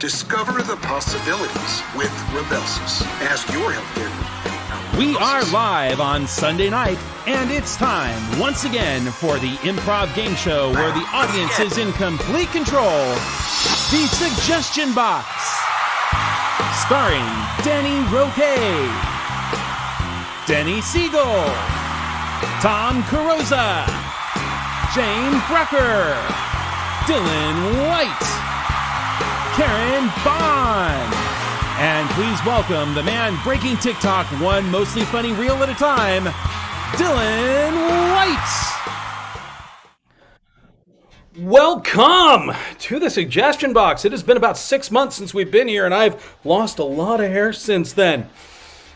Discover the possibilities with Rebelsis. Ask your healthcare. We are live on Sunday night, and it's time once again for the improv game show where the audience is in complete control. The Suggestion Box, starring Denny Roque, Denny Seigel, Tom Carrozza, Jane Brucker, Dylan White, Karen Baughn. And please welcome the man breaking TikTok one mostly funny reel at a time, Dylan White. Welcome to the Suggestion Box. It has been about 6 months since we've been here, and I've lost a lot of hair since then.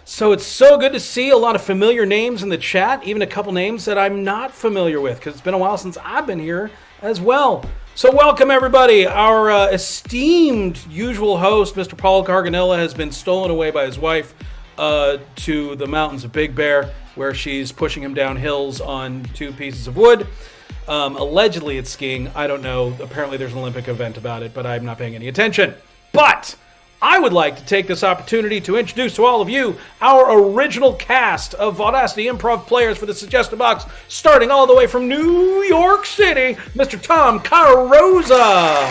So it's so good to see a lot of familiar names in the chat, even a couple names that I'm not familiar with, because it's been a while since I've been here as well. So welcome, everybody. Our esteemed usual host, Mr. Paul Garganella, has been stolen away by his wife to the mountains of Big Bear, where she's pushing him down hills on 2 pieces of wood. Allegedly, it's skiing. I don't know. Apparently, there's an Olympic event about it, but I'm not paying any attention. But I would like to take this opportunity to introduce to all of you our original cast of Vaudacity Improv Players for the Suggestion Box, starting all the way from New York City, Mr. Tom Carrozza.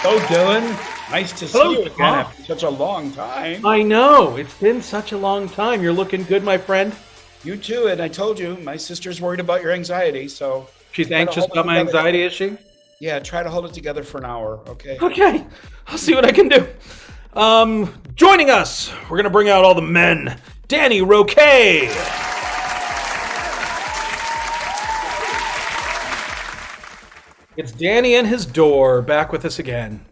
Hello, Dylan. Nice to see you again after such a long time. I know. It's been such a long time. You're looking good, my friend. You too, and I told you, my sister's worried about your anxiety, so... She's anxious about my anxiety, is she? Yeah, try to hold it together for an hour, okay? Okay. I'll see what I can do. Joining us, we're going to bring out all the men. Denny Roque. It's Danny and his door back with us again.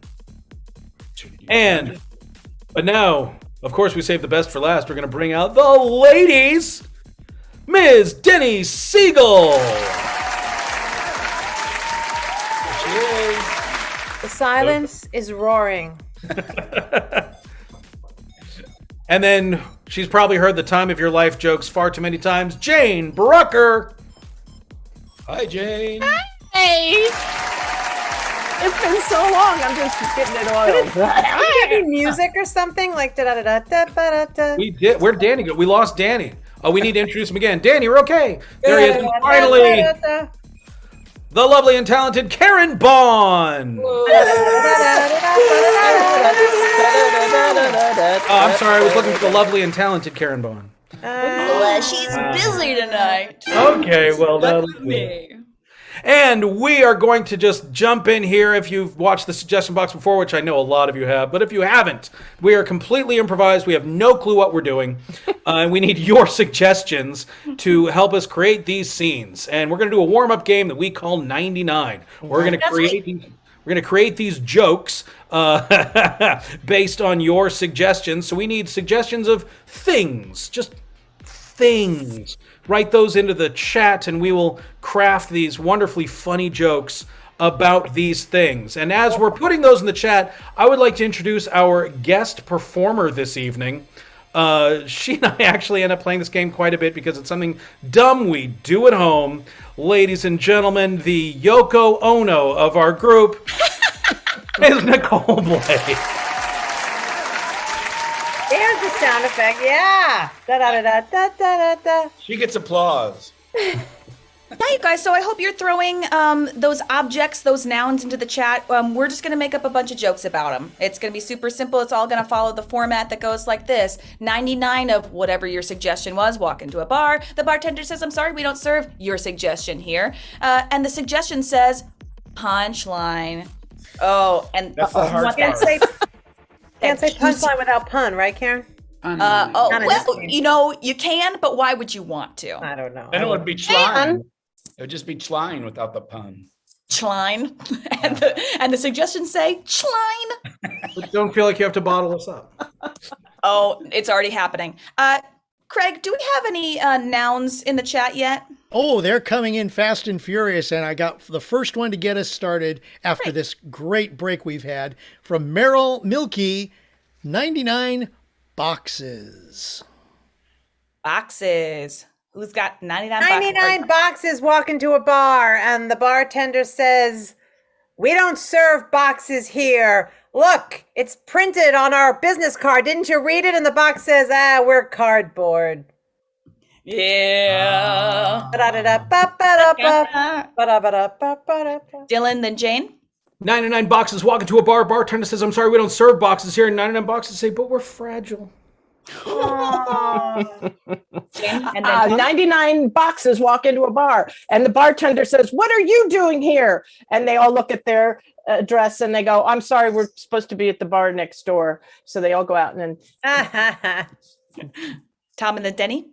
But now, of course, we saved the best for last. We're going to bring out the ladies. Ms. Denny Seigel. The silence is roaring. And then she's probably heard the time of your life jokes far too many times. Jane Brucker. Hi, Jane. Hey! It's been so long, I'm just getting it oiled. Can you do music or something? Like da-da-da-da-da-da-da. We did. Where'd Danny go? We lost Danny. Oh, we need to introduce him again. Danny, we're okay. There he is. And finally, the lovely and talented Karen Baughn. Oh, I'm sorry. I was looking for the lovely and talented Karen Baughn. Well, she's busy tonight. Okay, well, That's me. And we are going to just jump in here. If you've watched the Suggestion Box before, which I know a lot of you have, but if you haven't, we are completely improvised. We have no clue what we're doing. And we need your suggestions to help us create these scenes. And we're going to do a warm-up game that we call 99. We're going to create these jokes based on your suggestions. So we need suggestions of things, just things. Write those into the chat, and we will craft these wonderfully funny jokes about these things. And as we're putting those in the chat, I would like to introduce our guest performer this evening. She and I actually end up playing this game quite a bit because it's something dumb we do at home. Ladies and gentlemen, the Yoko Ono of our group is Nicole Blake. There's the sound effect, yeah. Da-da-da-da-da-da-da. She gets applause. Yeah, you guys, so I hope you're throwing those objects, those nouns into the chat. We're just going to make up a bunch of jokes about them. It's going to be super simple. It's all going to follow the format that goes like this. 99 of whatever your suggestion was. Walk into a bar. The bartender says, I'm sorry, we don't serve your suggestion here. And the suggestion says, punchline. Oh, and That's the hard part. Can't say punchline without pun, right, Karen? Well, you know, you can, but why would you want to? I don't know. Then it would be Schlein. It would just be Schlein without the pun. Schlein. And the suggestions say, Schlein. But don't feel like you have to bottle us up. Oh, it's already happening. Craig, do we have any nouns in the chat yet? Oh, they're coming in fast and furious, and I got the first one to get us started after this great break we've had from Meryl Milky, 99 boxes. Boxes. Who's got 99 boxes? 99 boxes walk into a bar, and the bartender says, we don't serve boxes here. Look, it's printed on our business card. Didn't you read it? And the box says, we're cardboard. Yeah. Dylan, then Jane. 99 boxes walk into a bar. Bartender says, I'm sorry, we don't serve boxes here. And 99 boxes say, but we're fragile. Jane, and then 99 boxes walk into a bar, and the bartender says, what are you doing here? And they all look at their address and they go, I'm sorry, we're supposed to be at the bar next door. So they all go out and then Tom and then Denny.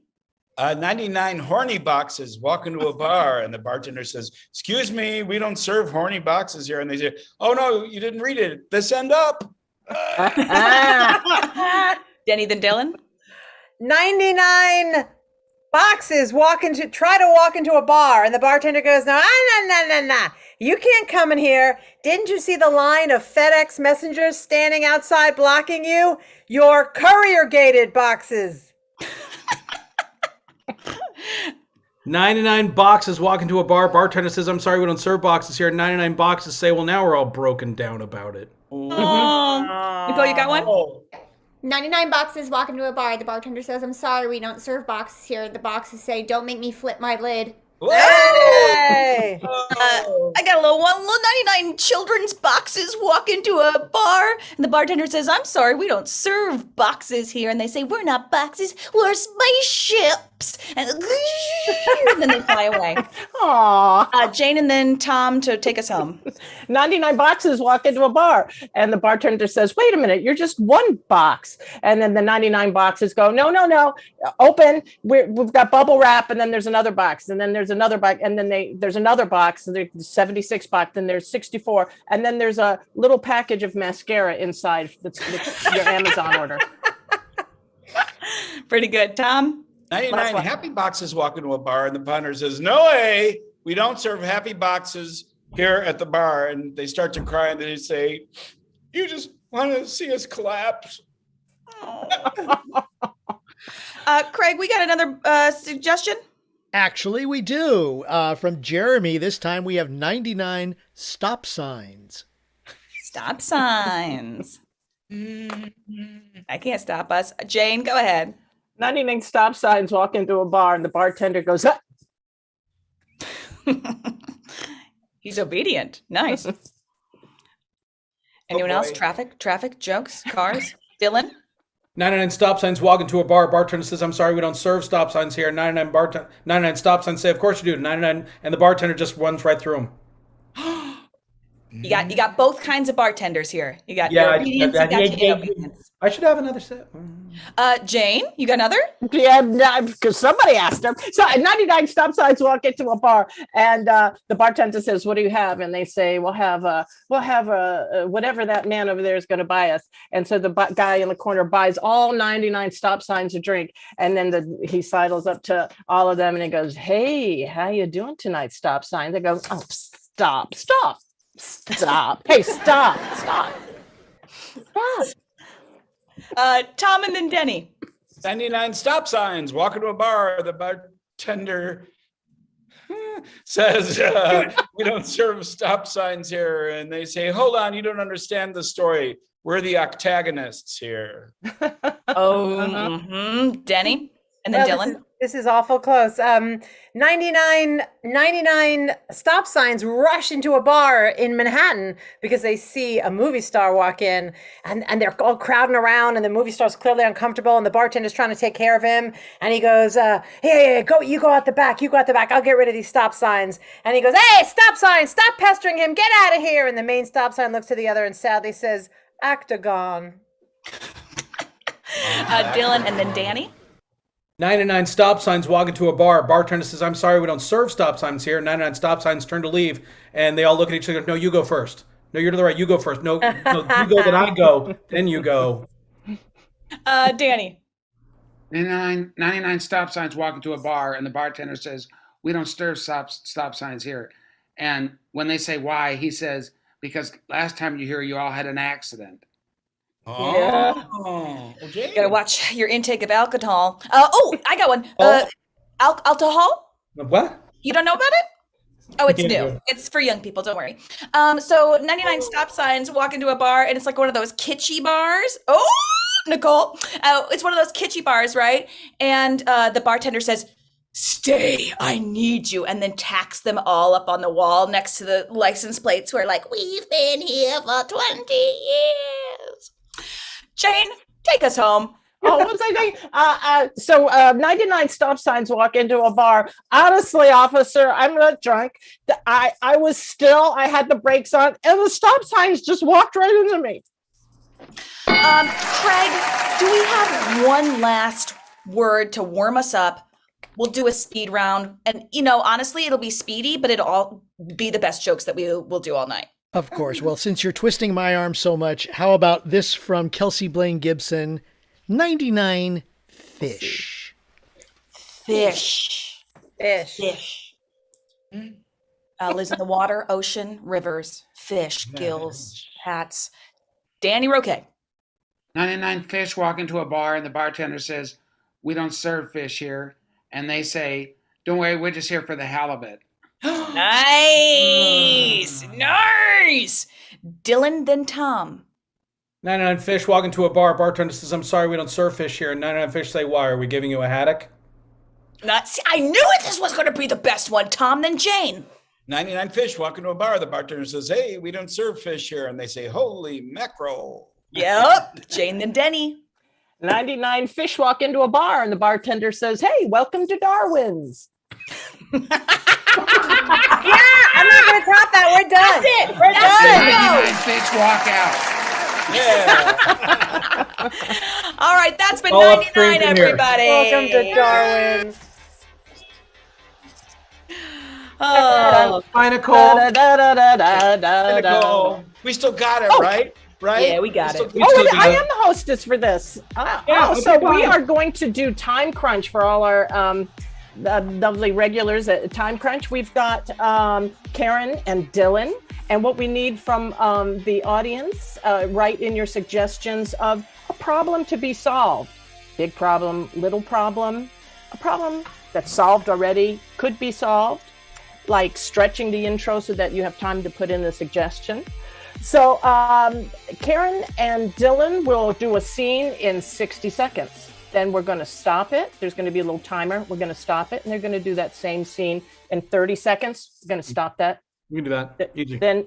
99 horny boxes walk into a bar, and the bartender says, excuse me, we don't serve horny boxes here. And they say, oh no, you didn't read it. This end up. Denny, then Dylan. 99 boxes try to walk into a bar, and the bartender goes, no, nah. You can't come in here. Didn't you see the line of FedEx messengers standing outside blocking you? Your courier-gated boxes. 99 boxes walk into a bar. Bartender says, I'm sorry, we don't serve boxes here. 99 boxes say, well, now we're all broken down about it. Nicole, you got one? 99 boxes walk into a bar. The bartender says, I'm sorry, we don't serve boxes here. The boxes say, don't make me flip my lid. Hey! I got a little 99 children's boxes walk into a bar, and the bartender says, I'm sorry, we don't serve boxes here. And they say, we're not boxes, we're spaceships. And then they fly away. Aww. Jane and then Tom to take us home. 99 boxes walk into a bar, and the bartender says, wait a minute, you're just one box. And then the 99 boxes go, no, open. We've got bubble wrap, and then there's another box, and then there's another box, and then there's another box, and there's 76 box, then there's 64, and then there's a little package of mascara inside that's your Amazon order. Pretty good. Tom? 99 happy boxes walk into a bar, and the bartender says, no way, we don't serve happy boxes here at the bar. And they start to cry, and they say, you just want to see us collapse. Craig, we got another suggestion? Actually, we do. From Jeremy, this time we have 99 stop signs. Stop signs. I can't stop us. Jane, go ahead. 99 stop signs walk into a bar, and the bartender goes, ah! He's obedient. Nice. Anyone else? Traffic, jokes, cars? Dylan? 99 stop signs walk into a bar. Bartender says, I'm sorry, we don't serve stop signs here. 99 stop signs say, of course you do. 99, and the bartender just runs right through them. You got both kinds of bartenders here. You got your obedience, you got your inobedience. I should have another set. Jane, you got another? Yeah, because somebody asked him. So 99 stop signs walk into a bar, and the bartender says, what do you have? And they say, we'll have whatever that man over there is going to buy us. And so the guy in the corner buys all 99 stop signs a drink. And then he sidles up to all of them and he goes, hey, how you doing tonight, stop sign? They go, oh, stop. Hey, stop. Tom and then Denny. 99 stop signs walk into a bar. The bartender says, we don't serve stop signs here. And they say, hold on, you don't understand the story. We're the octagonists here. Denny and then Dylan. This is awful close. 99 stop signs rush into a bar in Manhattan because they see a movie star walk in, and they're all crowding around, and the movie star's clearly uncomfortable, and the bartender's trying to take care of him, and he goes, hey, you go out the back, I'll get rid of these stop signs. And he goes, hey, stop sign, stop pestering him, get out of here. And the main stop sign looks to the other and sadly says, Octagon. Dylan and then Danny. 99 stop signs walk into a bar. Bartender says, I'm sorry, we don't serve stop signs here. 99 stop signs turn to leave, and they all look at each other. No, you go first. No, you're to the right. You go first. No, you go, then I go. Then you go. Danny. 99 stop signs walk into a bar, and the bartender says, we don't serve stop signs here. And when they say why, he says, because last time you here, you all had an accident. Oh, okay. You gotta watch your intake of alcohol. I got one. Alcohol? What? You don't know about it? Oh, it's new. It's for young people. Don't worry. So 99 stop signs walk into a bar, and it's like one of those kitschy bars. Oh, Nicole. It's one of those kitschy bars, right? And the bartender says, "Stay, I need you," and then tacks them all up on the wall next to the license plates who are like, "We've been here for 20 years." Jane, take us home. Oh, what was I saying? So 99 stop signs walk into a bar. Honestly, officer, I'm not drunk. I had the brakes on, and the stop signs just walked right into me. Craig, do we have one last word to warm us up? We'll do a speed round. And, honestly, it'll be speedy, but it'll all be the best jokes that we will do all night. Of course. Well, since you're twisting my arm so much, how about this from Kelsey Blaine Gibson? 99 fish. Fish. Lives in the water, ocean, rivers, fish, gills, hats. Danny Roque. 99 fish walk into a bar and the bartender says, "We don't serve fish here." And they say, "Don't worry, we're just here for the halibut." Nice. Nice. Dylan, then Tom. 99 fish walk into a bar. Bartender says, "I'm sorry, we don't serve fish here." And 99 fish say, "Why? Are we giving you a haddock?" I knew this was going to be the best one. Tom, then Jane. 99 fish walk into a bar. The bartender says, "Hey, we don't serve fish here." And they say, "Holy mackerel." Yep. Jane, then Denny. 99 fish walk into a bar, and the bartender says, "Hey, welcome to Darwin's." Yeah, I'm not going to top that. We're done. That's it. We're done. 99 fish walk out. Yeah. All right, that's been All 99, everybody. Welcome to Darwin's. Oh, Hi, Nicole. Nicole, we still got it, right? Right? yeah, we got it. I am the hostess for this. So we are going to do time crunch for all our lovely regulars at Time Crunch. We've got Karen and Dylan. And what we need from the audience, write in your suggestions of a problem to be solved. Big problem, little problem, a problem that's solved already, could be solved, like stretching the intro so that you have time to put in the suggestion. So Karen and Dylan will do a scene in 60 seconds. Then we're going to stop it. There's going to be a little timer. We're going to stop it, and they're going to do that same scene in 30 seconds. We're going to stop that. We can do that. Easy. Then,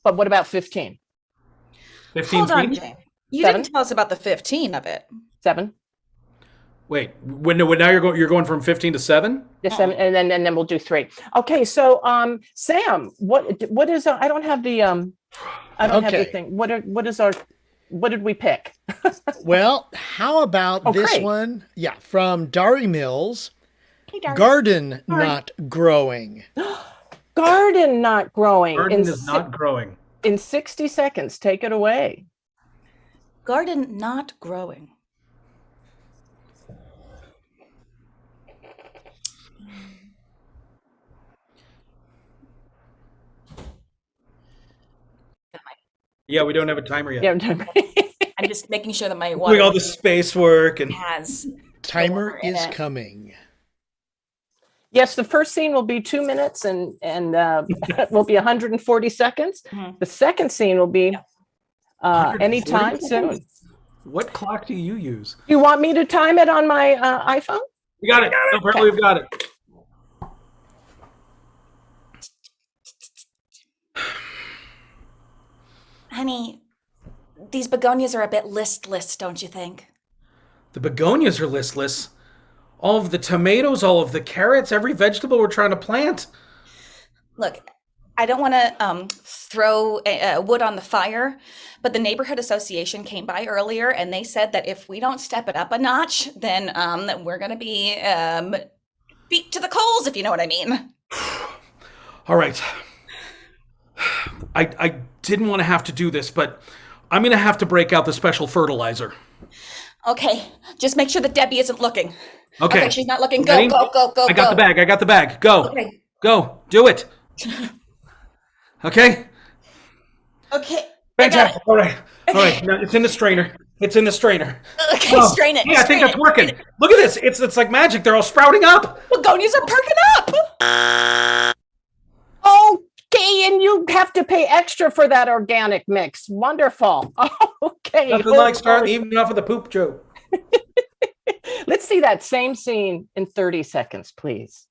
but what about 15? 15 Hold on, feet? Jane. You 7? didn't tell us about the 15 of it. 7? Wait, now you're going from 15 to 7? The 7, and then we'll do 3. Okay, so Sam, what is I don't have the have the thing. What did we pick? Well, how about this great. one? Yeah, from Dari Mills. Hey, Dari. Garden not growing. Garden not growing. Garden is not growing. In 60 seconds, take it away. Garden not growing. Yeah, we don't have a timer yet. Yeah, I'm just making sure that my Doing all the space work and has Timer in is it. coming. Yes, the first scene will be 2 minutes and will be 140 seconds. The second scene will be anytime soon. What clock do you use? You want me to time it on my iPhone? We got it. Apparently we've got it. Honey, these begonias are a bit listless, don't you think? The begonias are listless. All of the tomatoes, all of the carrots, every vegetable we're trying to plant. Look, I don't want to throw wood on the fire, but the neighborhood association came by earlier and they said that if we don't step it up a notch, then we're going to be beat to the coals, if you know what I mean. All right. I didn't want to have to do this, but I'm going to have to break out the special fertilizer. Okay, just make sure that Debbie isn't looking. Okay. She's not looking. Go, Ready? go, go, go, I got the bag. Go. Okay. Go. Do it. Okay? Okay. Fantastic. All right. Now it's in the strainer. Okay, strain it. Yeah, I think that's working. Look at this. It's like magic. They're all sprouting up. Begonias are perking up. Okay, and you have to pay extra for that organic mix. Wonderful. Okay. Nothing like starting the evening off with a poop joke. Let's see that same scene in 30 seconds, please.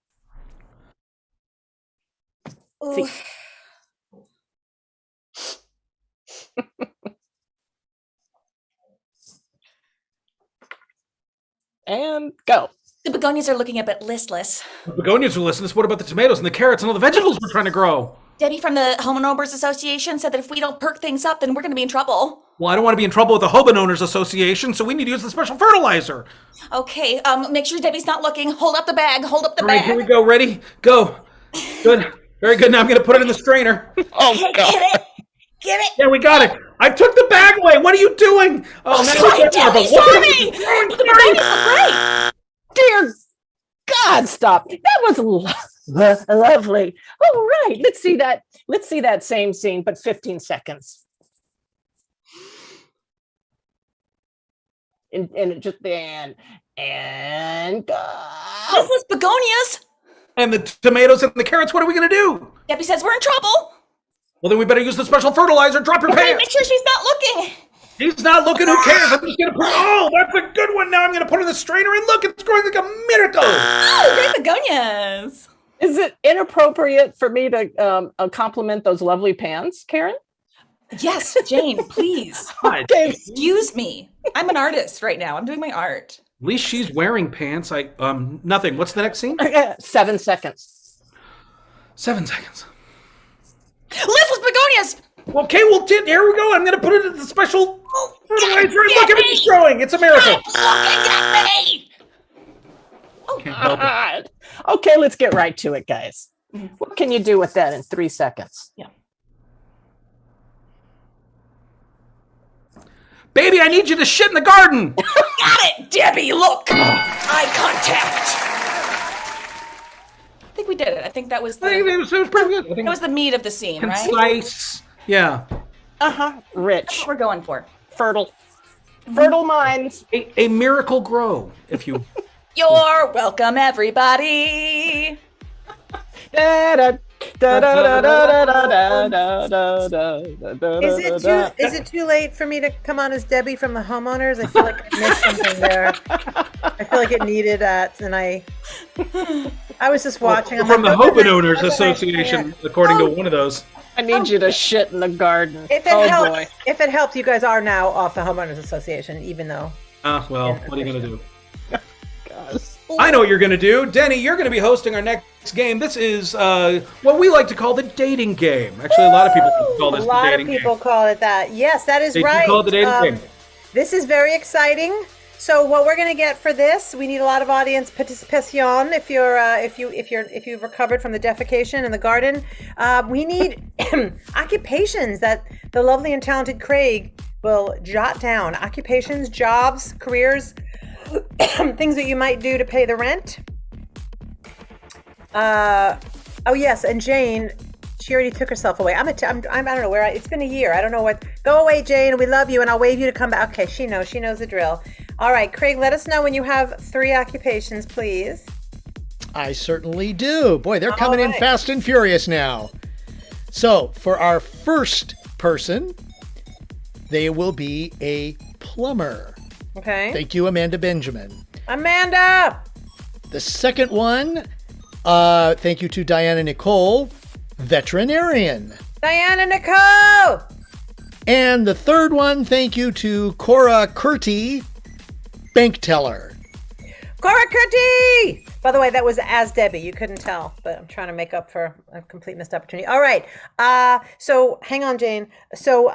Ooh. And go. The begonias are looking a bit listless. The begonias are listening. What about the tomatoes and the carrots and all the vegetables we're trying to grow? Debbie from the Homeowners Association said that if we don't perk things up, then we're going to be in trouble. Well, I don't want to be in trouble with the Homeowners Association, so we need to use the special fertilizer. Okay, make sure Debbie's not looking. Hold up the bag. Hold up the All right, bag. here we go. Ready? Go. Good. Very good. Now I'm going to put it in the strainer. Oh, God. Get it. Get it. Yeah, we got it. I took the bag away. What are you doing? Oh, now Sorry, we got Debbie. it. What are Sorry. you doing? The begonias are great. Dear God, stop. That was lovely. All right, let's see that. Let's see that same scene, but 15 seconds. And it just and go. Listless begonias. And the tomatoes and the carrots, what are we going to do? Debbie says we're in trouble. Well, then we better use the special fertilizer. Drop your Okay, pants. make sure she's not looking. He's not looking. Who cares? I'm just going to put Oh, that's a good one. Now I'm going to put it in the strainer, and look, it's growing like a miracle. Oh, great begonias. Is it inappropriate for me to compliment those lovely pants, Karen? Yes, Jane, please. Okay. Excuse me. I'm an artist right now. I'm doing my art. At least she's wearing pants. Nothing. What's the next scene? 7 seconds. 7 seconds. Listless begonias. Okay, well, here we go. I'm going to put it in the special fertilizer. And look, everything's growing. It's a miracle. Stop looking at me. Can't help it. God. Okay, let's get right to it, guys. What can you do with that in 3 seconds? Yeah. Baby, I need you to shit in the garden. Got it, Debbie. Look. Eye contact. I think we did it. I think that was I think the, it was pretty good. I think that was the meat of the scene, right? concise. Yeah. Uh-huh. That's Rich. what we're going for. Fertile. Fertile minds. A miracle grow, if you... You're welcome, everybody. Da-da, Is it too late for me to come on as Debbie from the Homeowners? I feel like I missed something there. I feel like it needed that, and I was just watching. From the Homeowners I Association, can't. according to one of those. I need you to shit in the garden. If it helps, you guys are now off the Homeowners Association, even though. Well, what are you going to do? I know what you're going to do. Denny, you're going to be hosting our next game. This is what we like to call the dating game. Actually, a lot of people call this the dating game. A lot of people call it that. Yes, that is They do right. call it the dating game. This is very exciting. So what we're going to get for this, we need a lot of audience participation. If you've recovered from the defecation in the garden, we need occupations that the lovely and talented Craig will jot down. Occupations, jobs, careers, things that you might do to pay the rent. Oh yes, and Jane, she already took herself away. I don't know where. It's been a year. I don't know what. Go away, Jane. We love you, and I'll wave you to come back. Okay, she knows. She knows the drill. All right, Craig, let us know when you have 3 occupations, please. I certainly do. Boy, they're coming in right. fast and furious now. So, for our first person, they will be a plumber. Okay. Thank you, Amanda Benjamin. Amanda! The second one, thank you to Diana Nicole, veterinarian. Diana Nicole! And the third one, thank you to Cora Curti, bank teller. Cora Curti! By the way, that was as Debbie. You couldn't tell, but I'm trying to make up for a complete missed opportunity. All right. So hang on, Jane. So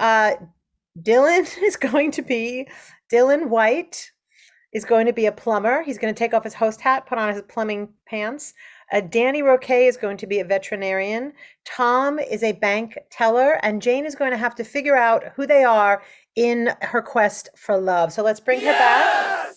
Dylan White is going to be a plumber. He's going to take off his host hat, put on his plumbing pants. Danny Roque is going to be a veterinarian. Tom is a bank teller. And Jane is going to have to figure out who they are in her quest for love. So let's bring her back.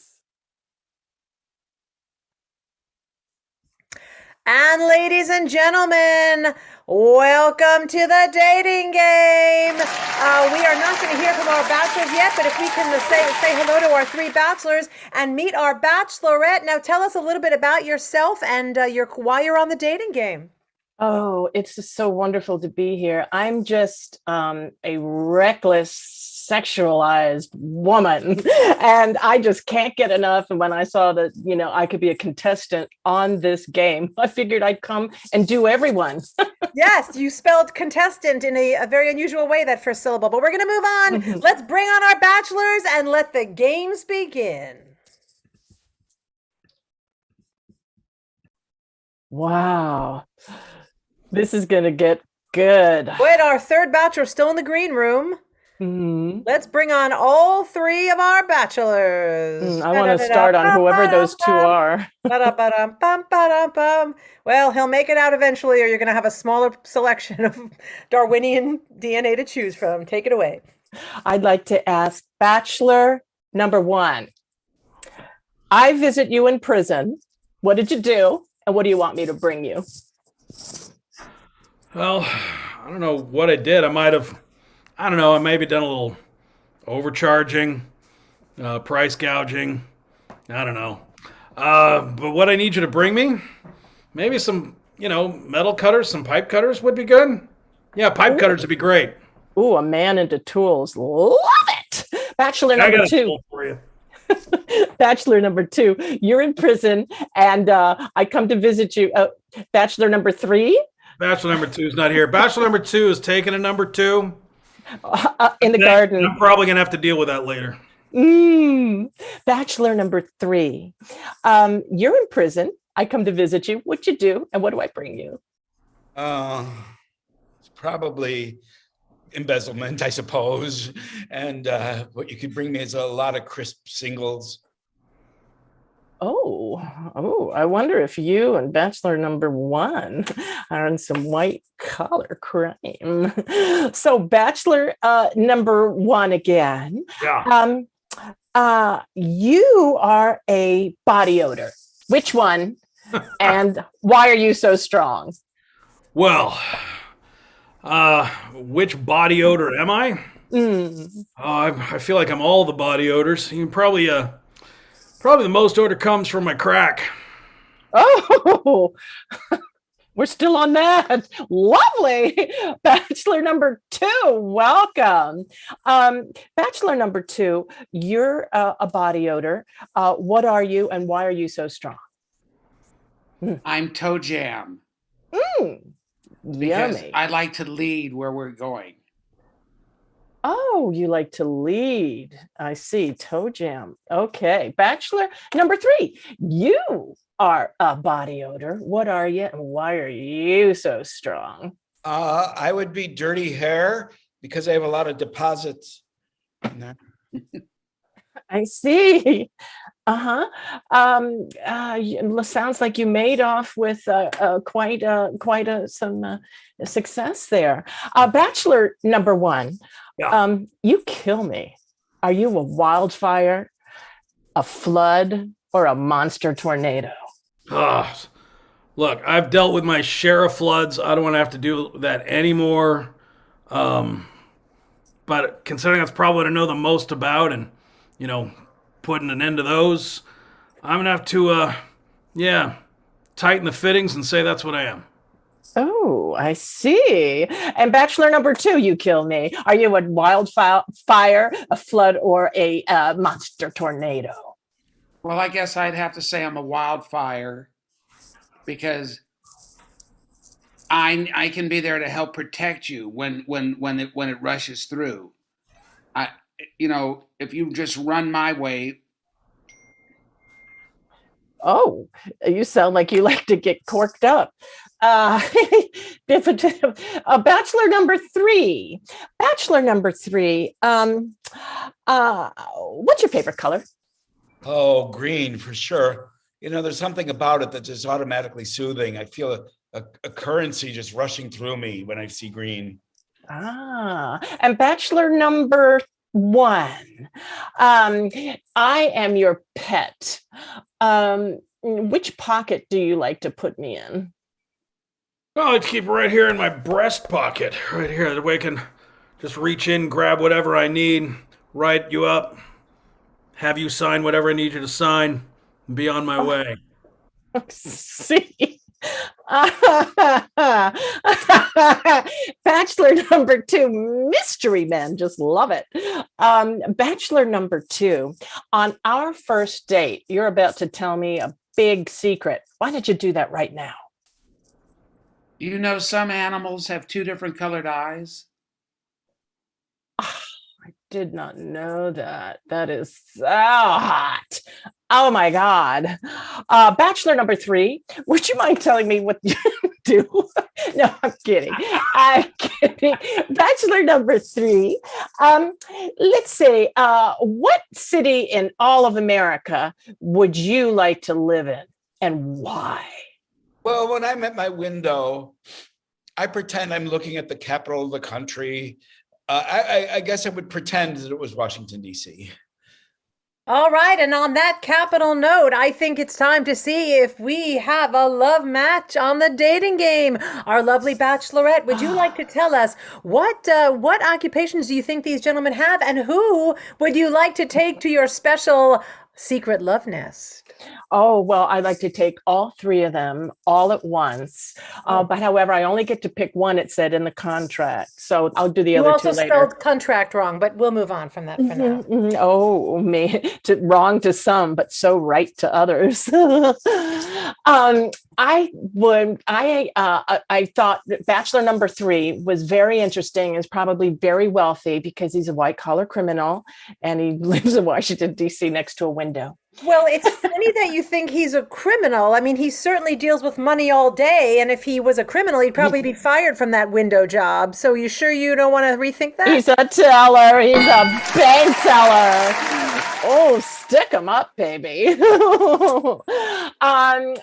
And ladies and gentlemen, welcome to the dating game. We are not going to hear from our bachelors yet, but if we can say hello to our 3 bachelors and meet our bachelorette. Now tell us a little bit about yourself and why you're on the dating game. Oh, it's just so wonderful to be here. I'm just a reckless, sexualized woman, and I just can't get enough. And when I saw that, I could be a contestant on this game, I figured I'd come and do everyone. Yes, you spelled contestant in a very unusual way, that first syllable. But we're going to move on. Let's bring on our bachelors and let the games begin. Wow. This is going to get good. Wait, our third bachelor still in the green room. Mhm. Let's bring on all three of our bachelors. I want to start on whoever those two are. Ba-da-ba-dum-bum-ba-dum-bum. Well, he'll make it out eventually, or you're going to have a smaller selection of Darwinian DNA to choose from. Take it away. I'd like to ask Bachelor number 1. I visit you in prison. What did you do? And what do you want me to bring you? Well, I don't know what I did. I maybe done a little overcharging, price gouging. I don't know. But what I need you to bring me, maybe some, metal cutters, some pipe cutters would be good. Yeah, pipe cutters would be great. Ooh, a man into tools. Love it. Bachelor number I got a 2. tool for you. Bachelor number 2, you're in prison and I come to visit you. Bachelor number 3? Bachelor number 2 is not here. Bachelor number 2 is taking a number 2. In the garden. I'm probably going to have to deal with that later. Bachelor number 3, you're in prison. I come to visit you. What you do and what do I bring you? It's probably embezzlement, I suppose. And what you could bring me is a lot of crisp singles. Oh, I wonder if you and Bachelor number 1 are in some white collar crime. So Bachelor number 1 again. Yeah. You are a body odor. Which one? And why are you so strong? Well, which body odor am I? I feel like I'm all the body odors. You can probably the most odor comes from my crack. Oh, we're still on that. Lovely. Bachelor number 2, welcome. Bachelor number 2, you're a body odor. What are you and why are you so strong? I'm toe jam. Because yummy. I like to lead where we're going. Oh, you like to lead. I see. Toe jam. Okay. Bachelor number 3, you are a body odor. What are you and why are you so strong? I would be dirty hair because I have a lot of deposits in there. I see. Sounds like you made off with quite some success there. Bachelor number 1, Yeah. You kill me. Are you a wildfire, a flood, or a monster tornado? Look, I've dealt with my share of floods. I don't want to have to do that anymore. But considering that's probably what I know the most about, and putting an end to those, I'm gonna have to, tighten the fittings and say that's what I am. Oh, I see. And Bachelor number 2, you kill me. Are you a wildfire, a flood, or a monster tornado? Well, I guess I'd have to say I'm a wildfire because I can be there to help protect you when it rushes through. If you just run my way. Oh, you sound like you like to get corked up. Bachelor number 3. Bachelor number 3. What's your favorite color? Oh, green for sure. There's something about it that's just automatically soothing. I feel a currency just rushing through me when I see green. And Bachelor number 1. I am your pet. Which pocket do you like to put me in? Well, let's keep it right here in my breast pocket, right here. That way I can just reach in, grab whatever I need, write you up, have you sign whatever I need you to sign, and be on my way. See, Bachelor number 2, mystery men, just love it. Bachelor number 2, on our first date, you're about to tell me a big secret. Why don't you do that right now? You know, some animals have 2 different colored eyes. I did not know that. That is so hot. Oh my God. Bachelor number 3, would you mind telling me what you do? No, I'm kidding. I'm kidding. Bachelor number 3, let's say, what city in all of America would you like to live in and why? Well, when I'm at my window, I pretend I'm looking at the capital of the country. I guess I would pretend that it was Washington, D.C. All right, and on that capital note, I think it's time to see if we have a love match on the dating game. Our lovely bachelorette, would you like to tell us what occupations do you think these gentlemen have, and who would you like to take to your special secret love nest? Oh, well, I'd like to take all 3 of them all at once. But however, I only get to pick one, it said in the contract. So I'll do the other 2 later. You also spelled contract wrong, but we'll move on from that for now. Oh, man, wrong to some, but so right to others. I thought that bachelor number 3 was very interesting, is probably very wealthy because he's a white collar criminal and he lives in Washington, D.C. next to a window. Well, it's funny that you think he's a criminal. I mean, he certainly deals with money all day. And if he was a criminal, he'd probably be fired from that window job. So you sure you don't want to rethink that? He's a teller. He's a bank teller. Oh, stick him up, baby.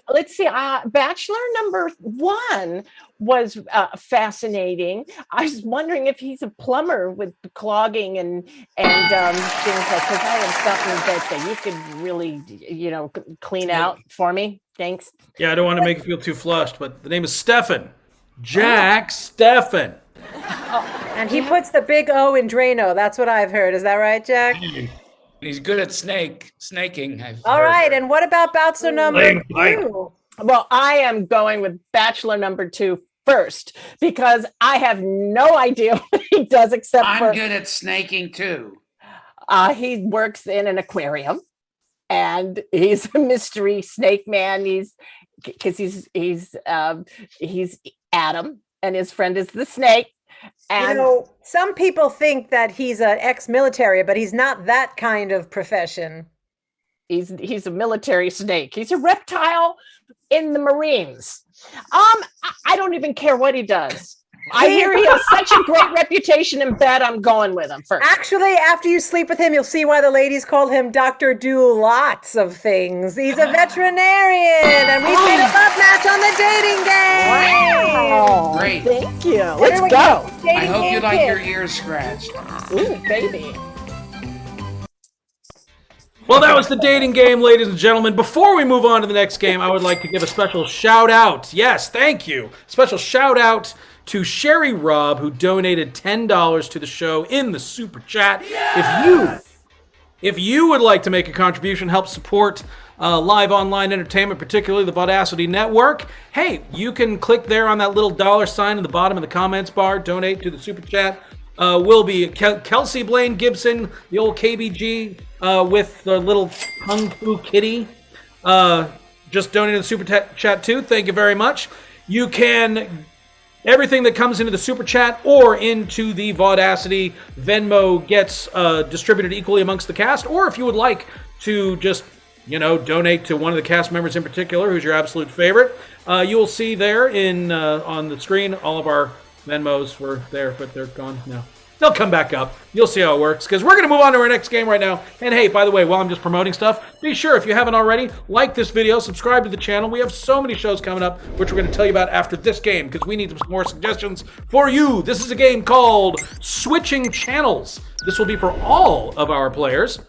Let's see. Bachelor number 1 was fascinating. I was wondering if he's a plumber with clogging and things like that, because I have something that you could really, clean out for me. Thanks. Yeah, I don't want to make you feel too flushed, but the name is Stefan. Jack Stefan. And he puts the big O in Drano. That's what I've heard. Is that right, Jack? He's good at snaking. All right, and what about bachelor number 2? Well, I am going with bachelor number 2 first because I have no idea what he does except I'm good at snaking too. He works in an aquarium and he's a mystery snake man. He's Adam and his friend is the snake. And some people think that he's an ex-military, but he's not that kind of profession. He's a military snake. He's a reptile in the Marines. I don't even care what he does. I hear he has such a great reputation in bed. I'm going with him first. Actually, after you sleep with him, you'll see why the ladies call him Dr. Do Lots of Things. He's a veterinarian, and we made a love match on the dating game. Wow. Great. Thank you. Let's go. I hope you like your ears scratched. Ooh, baby. Well, that was the dating game, ladies and gentlemen. Before we move on to the next game, I would like to give a special shout out. Yes, thank you. Special shout out to Sherry Robb, who donated $10 to the show in the super chat. Yes! If you would like to make a contribution, help support live online entertainment, particularly the Vaudacity Network, hey, you can click there on that little $sign in the bottom of the comments bar, donate to the super chat. Will be Kelsey Blaine Gibson, the old KBG with the little Kung Fu Kitty. Just donated the super chat too. Thank you very much. You can, everything that comes into the super chat or into the Vaudacity Venmo gets distributed equally amongst the cast. Or if you would like to just, donate to one of the cast members in particular, who's your absolute favorite, you will see there on the screen all of our Venmos were there, but they're gone now. They'll come back up. You'll see how it works, because we're going to move on to our next game right now. And hey, by the way, while I'm just promoting stuff, be sure, if you haven't already, like this video, subscribe to the channel. We have so many shows coming up, which we're going to tell you about after this game, because we need some more suggestions for you. This is a game called Switching Channels. This will be for all of our players.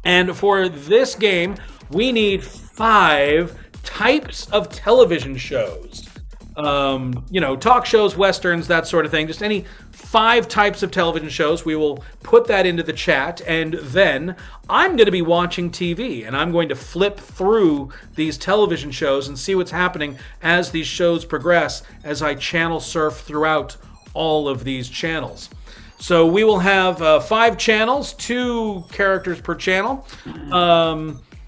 And for this game, we need 5 types of television shows. talk shows, westerns, that sort of thing. Just any 5 types of television shows. We will put that into the chat, and then I'm going to be watching TV, and I'm going to flip through these television shows and see what's happening as these shows progress, as I channel surf throughout all of these channels. So we will have 5 channels, 2 characters per channel.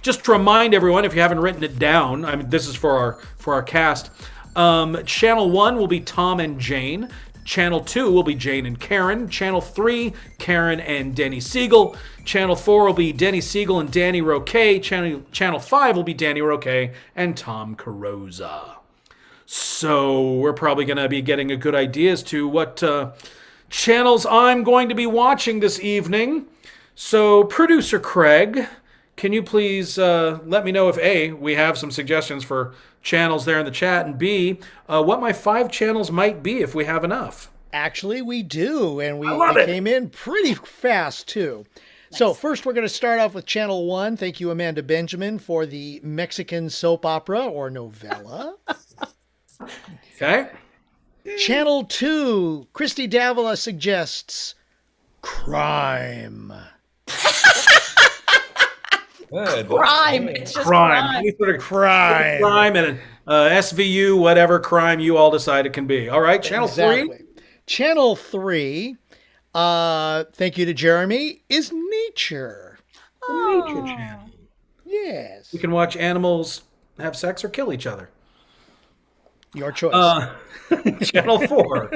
Just to remind everyone, if you haven't written it down, I mean, this is for our cast. Channel 1 will be Tom and Jane. Channel 2 will be Jane and Karen. Channel 3, Karen and Denny Seigel. Channel 4 will be Denny Seigel and Danny Roque. Channel 5 will be Danny Roque and Tom Carrozza. So we're probably going to be getting a good idea as to what channels I'm going to be watching this evening. So producer Craig, can you please let me know if A, we have some suggestions for channels there in the chat, and B, what my 5 channels might be if we have enough. Actually, we do, and they came in pretty fast too. Nice. So first we're going to start off with Channel 1. Thank you, Amanda Benjamin, for the Mexican soap opera or novella. Okay. Channel 2, Christy Davila suggests crime. Crime. It's just crime. Any sort of crime. Crime and SVU, whatever crime you all decide it can be. All right, Channel 3. Channel 3, thank you to Jeremy, is nature. Nature channel. Yes. You can watch animals have sex or kill each other. Your choice. Channel 4.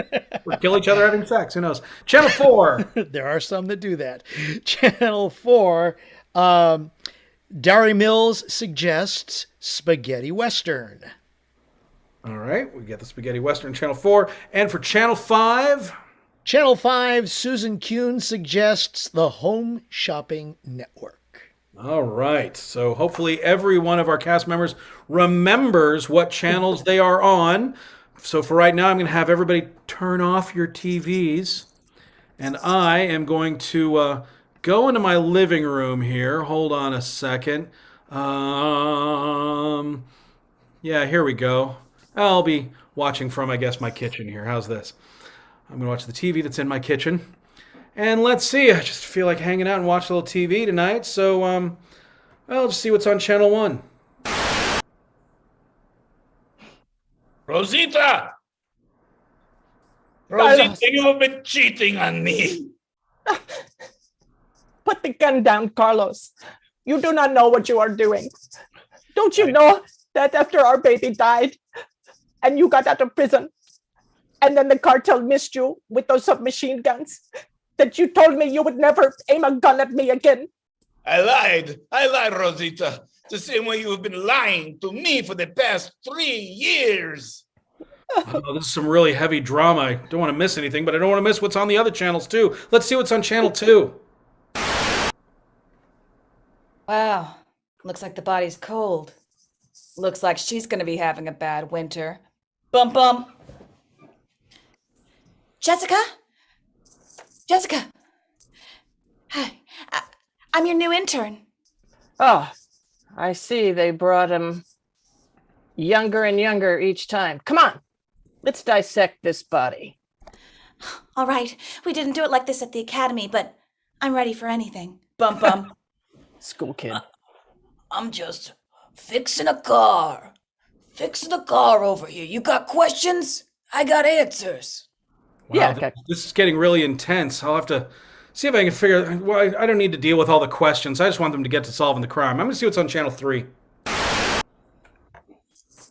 Or kill each other having sex. Who knows? Channel 4. There are some that do that. Channel 4. Dari Mills suggests spaghetti western. All right. We get the spaghetti western, Channel 4. And for Channel 5. Channel 5, Susan Kuhn suggests the Home Shopping Network. All right. So hopefully every one of our cast members remembers what channels they are on. So for right now, I'm going to have everybody turn off your TVs. And I am going to go into my living room here. Hold on a second. Yeah, here we go. I'll be watching from, I guess, my kitchen here. How's this? I'm going to watch the TV that's in my kitchen. And let's see. I just feel like hanging out and watch a little TV tonight. So, I'll just see what's on Channel 1. Rosita! Rosita, you have been cheating on me. Put the gun down, Carlos. You do not know what you are doing. Don't you know that after our baby died and you got out of prison and then the cartel missed you with those submachine guns, that you told me you would never aim a gun at me again? I lied, Rosita. The same way you have been lying to me for the past 3 years. Oh, this is some really heavy drama. I don't want to miss anything, but I don't want to miss what's on the other channels too. Let's see what's on Channel 2. Wow. Looks like the body's cold. Looks like she's going to be having a bad winter. Bum bum. Jessica? Hi. I'm your new intern. Oh, I see. They brought him younger and younger each time. Come on, let's dissect this body. All right. We didn't do it like this at the academy, but I'm ready for anything. Bum bum. School kid. I'm just fixing a car. Fixing a car over here. You got questions? I got answers. Wow, Yeah. this is getting really intense. I'll have to see if I can figure. Well, I don't need to deal with all the questions. I just want them to get to solving the crime. I'm going to see what's on Channel 3.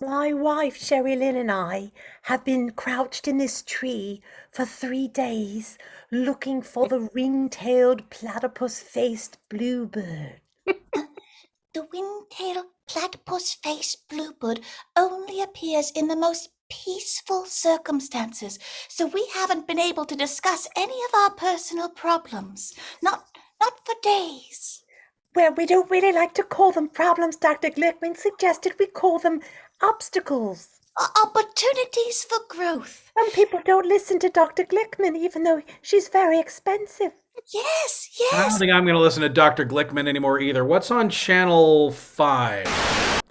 My wife, Sherry Lynn, and I have been crouched in this tree for 3 days looking for the ring-tailed platypus-faced bluebird. The ring-tailed platypus-faced bluebird only appears in the most peaceful circumstances, so we haven't been able to discuss any of our personal problems. Not for days. Well, we don't really like to call them problems. Dr. Glickman suggested we call them obstacles. Opportunities for growth. Some people don't listen to Dr. Glickman, even though she's very expensive. Yes. I don't think I'm going to listen to Dr. Glickman anymore either. What's on Channel 5?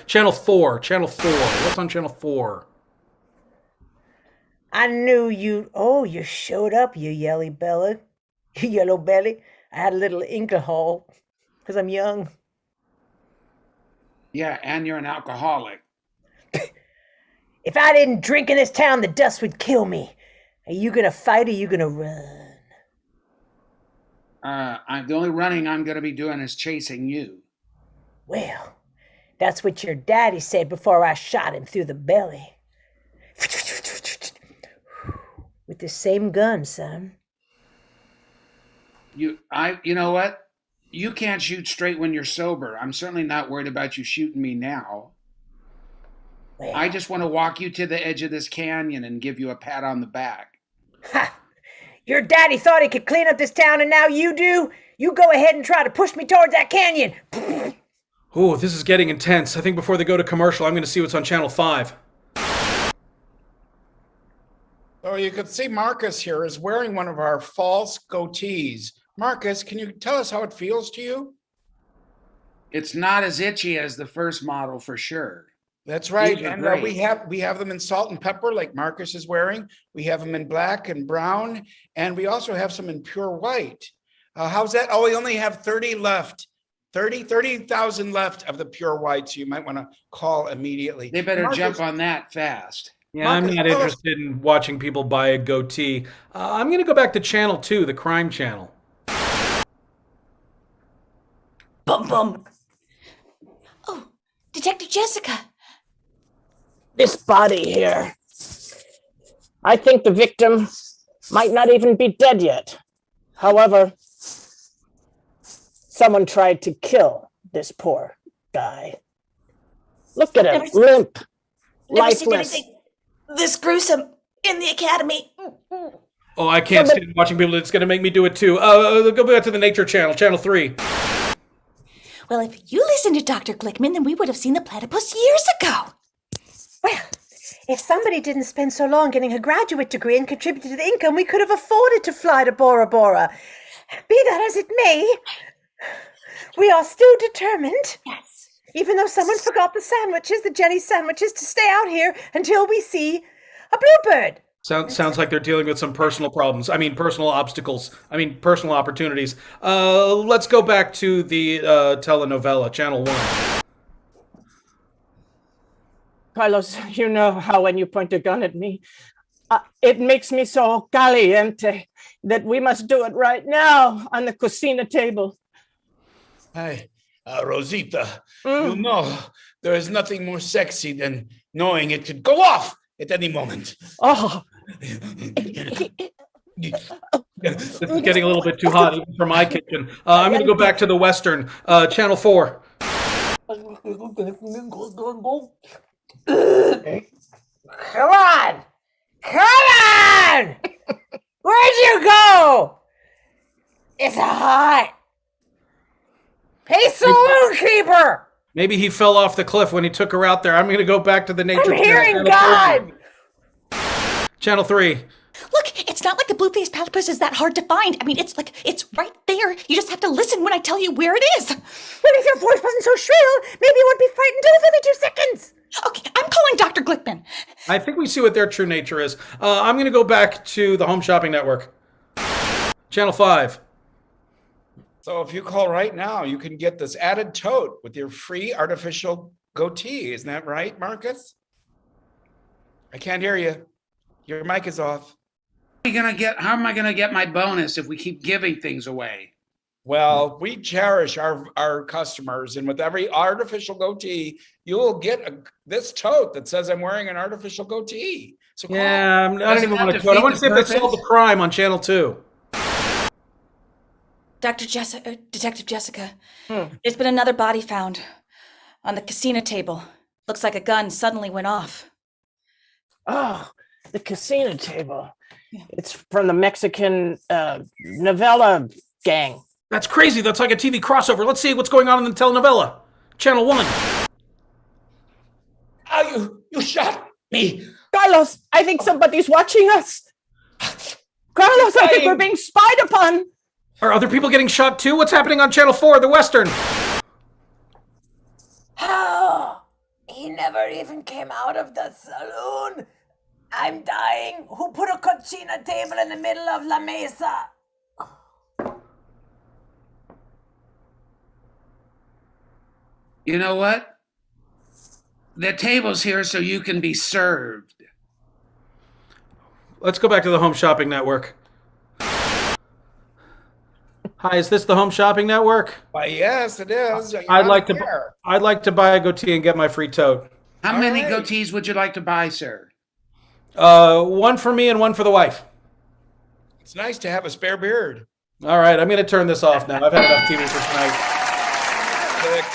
Channel 4. Channel 4. What's on Channel 4? I knew you. Oh, you showed up, you yellow belly. You yellow belly. I had a little alcohol because I'm young. Yeah, and you're an alcoholic. If I didn't drink in this town, the dust would kill me. Are you gonna fight or are you gonna run? The only running I'm going to be doing is chasing you. Well, that's what your daddy said before I shot him through the belly. With the same gun, son. You know what? You can't shoot straight when you're sober. I'm certainly not worried about you shooting me now. Well, I just want to walk you to the edge of this canyon and give you a pat on the back. Ha! Your daddy thought he could clean up this town and now you do? You go ahead and try to push me towards that canyon. Ooh, this is getting intense. I think before they go to commercial, I'm going to see what's on Channel 5. So you can see Marcus here is wearing one of our false goatees. Marcus, can you tell us how it feels to you? It's not as itchy as the first model for sure. That's right. These are And great. we have them in salt and pepper like Marcus is wearing. We have them in black and brown. And we also have some in pure white. How's that? Oh, we only have 30 left. 30,000 left of the pure white. So you might want to call immediately. They better Marcus, jump on that fast. Yeah, Marcus, I'm not tell us- interested in watching people buy a goatee. I'm going to go back to Channel 2, the crime channel. Bum bum. Oh, Detective Jessica. This body here. I think the victim might not even be dead yet. However, someone tried to kill this poor guy. Look at him, Never- limp, Never seen lifeless. anything this gruesome in the academy. Oh, I can't stand watching people. It's going to make me do it too. Go back to the Nature Channel, Channel 3. Well, if you listened to Dr. Glickman, then we would have seen the platypus years ago. Well, if somebody didn't spend so long getting a graduate degree and contributed to the income, we could have afforded to fly to Bora Bora. Be that as it may, we are still determined, Yes. even though someone forgot the sandwiches, the Jenny sandwiches, to stay out here until we see a bluebird. Sounds like they're dealing with some personal problems. Personal obstacles. Personal opportunities. Let's go back to the telenovela, Channel 1. Carlos, you know how when you point a gun at me, it makes me so caliente that we must do it right now on the cocina table. Hi, Rosita. You know, there is nothing more sexy than knowing it could go off at any moment. Oh, This is getting a little bit too hot even for my kitchen. I'm going to go back to the Western, Channel 4. Come on! Come on! Where'd you go? It's hot. Hey, saloon keeper! Maybe he fell off the cliff when he took her out there. I'm going to go back to the Nature I'm Channel, hearing Channel 4. God! Channel 3. Look, it's not like the blue-faced platypus is that hard to find. I mean, it's right there. You just have to listen when I tell you where it is. Well, if your voice wasn't so shrill, maybe it would be frightened too for the 2 seconds. Okay, I'm calling Dr. Glickman. I think we see what their true nature is. I'm going to go back to the Home Shopping Network. Channel 5. So if you call right now, you can get this added tote with your free artificial goatee. Isn't that right, Marcus? I can't hear you. Your mic is off. How am I gonna get my bonus if we keep giving things away? Well, we cherish our customers, and with every artificial goatee, you will get this tote that says I'm wearing an artificial goatee. So call. Yeah, I don't even want to defeat quote. I want to the see if they purpose? solved the crime on Channel 2. Detective Jessica, there's been another body found on the casino table. Looks like a gun suddenly went off. oh, the casino table. It's from the Mexican novella gang. That's crazy. That's like a TV crossover. Let's see what's going on in the telenovela. Channel 1. Oh, you shot me. Carlos, I think somebody's watching us. Carlos, I think we're being spied upon. Are other people getting shot too? What's happening on Channel 4, the Western? Oh, he never even came out of the saloon. I'm dying. Who put a cochina table in the middle of La Mesa? You know what? The table's here so you can be served. Let's go back to the Home Shopping Network. Hi, is this the Home Shopping Network? Why, yes, it is. You're I'd on like the to. air. I'd like to buy a goatee and get my free tote. How many right. goatees would you like to buy, sir? One for me and one for the wife. It's nice to have a spare beard. All right, I'm going to turn this off now. I've had enough TV for tonight. Click.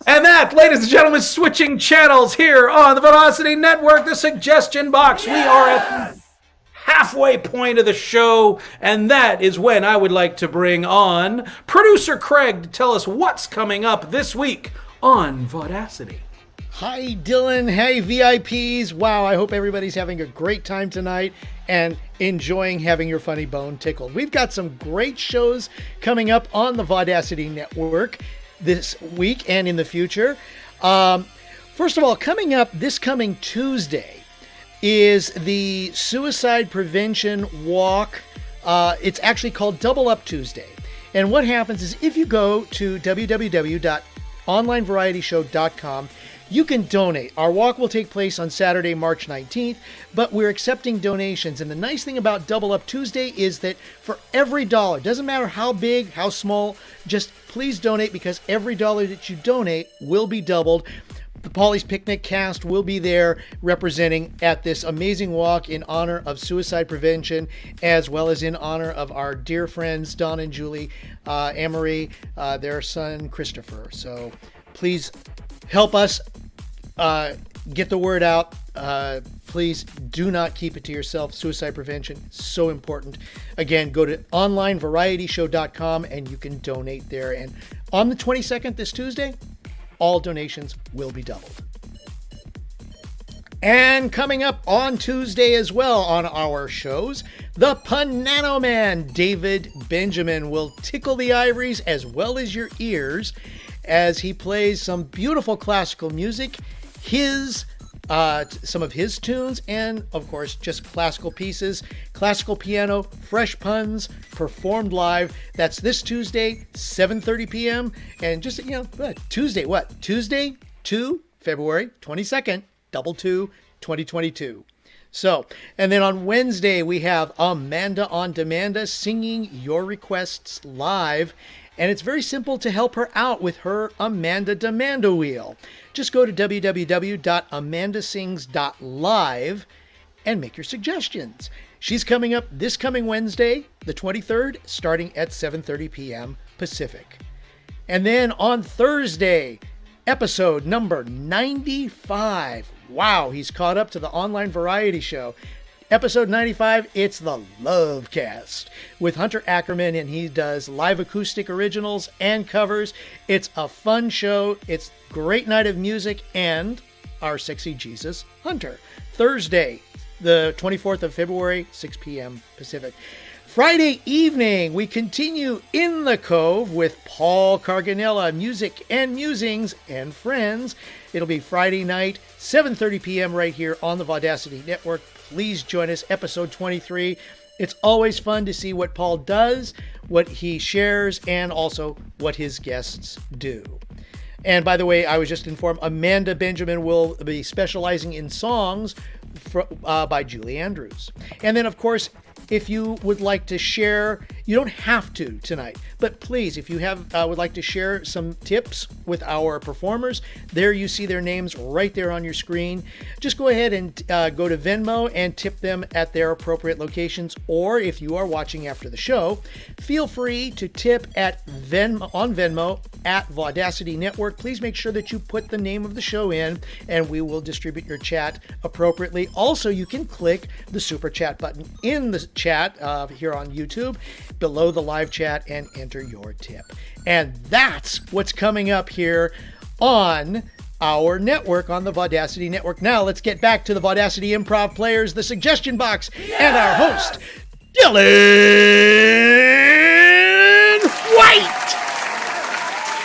And that, ladies and gentlemen, switching channels here on the Vaudacity Network, the Suggestion Box. We are at the halfway point of the show, and that is when I would like to bring on producer Craig to tell us what's coming up this week on Vaudacity. Hi, Dylan. Hey, VIPs. Wow, I hope everybody's having a great time tonight and enjoying having your funny bone tickled. We've got some great shows coming up on the Vaudacity Network this week and in the future. First of all, coming up this coming Tuesday is the Suicide Prevention Walk. It's actually called Double Up Tuesday. And what happens is if you go to www.onlinevariettyshow.com, you can donate. Our walk will take place on Saturday, March 19th, but we're accepting donations. And the nice thing about Double Up Tuesday is that for every dollar, doesn't matter how big, how small, just please donate, because every dollar that you donate will be doubled. The Polly's Picnic cast will be there representing at this amazing walk in honor of suicide prevention, as well as in honor of our dear friends Don and Julie Amory, their son Christopher. So please help us get the word out. Please do not keep it to yourself. Suicide prevention, so important. Again, go to onlinevariettyshow.com and you can donate there. And on the 22nd, this Tuesday, all donations will be doubled. And coming up on Tuesday as well on our shows, the Panano Man, David Benjamin, will tickle the ivories as well as your ears as he plays some beautiful classical music, some of his tunes, and of course just classical pieces, classical piano, fresh puns, performed live. That's this Tuesday, 7:30 p.m. And just, Tuesday 2 February 22nd, 2022. So, and then on Wednesday we have Amanda on Demanda singing your requests live. And it's very simple to help her out with her Amanda Demanda wheel. Just go to www.amandasings.live and make your suggestions. She's coming up this coming Wednesday, the 23rd, starting at 7:30 p.m. Pacific. And then on Thursday, episode number 95. Wow, he's caught up to the online variety show. Episode 95, it's the Love Cast with Hunter Ackerman, and he does live acoustic originals and covers. It's a fun show. It's a great night of music and our sexy Jesus, Hunter. Thursday, the 24th of February, 6 p.m. Pacific. Friday evening, we continue in the Cove with Paul Carganella, music and musings and friends. It'll be Friday night, 7:30 p.m. right here on the Vaudacity Network. Please join us, episode 23. It's always fun to see what Paul does, what he shares, and also what his guests do. And by the way, I was just informed Amanda Benjamin will be specializing in songs by Julie Andrews. And then, of course, if you would like to share, you don't have to tonight, but please, if you would like to share some tips with our performers, there you see their names right there on your screen. Just go ahead and go to Venmo and tip them at their appropriate locations. Or if you are watching after the show, feel free to tip at on Venmo at Vaudacity Network. Please make sure that you put the name of the show in, and we will distribute your chat appropriately. Also, you can click the super chat button in the chat here on YouTube below the live chat and enter your tip. And that's what's coming up here on our network, on the Vaudacity Network. Now let's get back to the Vaudacity Improv Players, the Suggestion Box, and our host, Dylan White.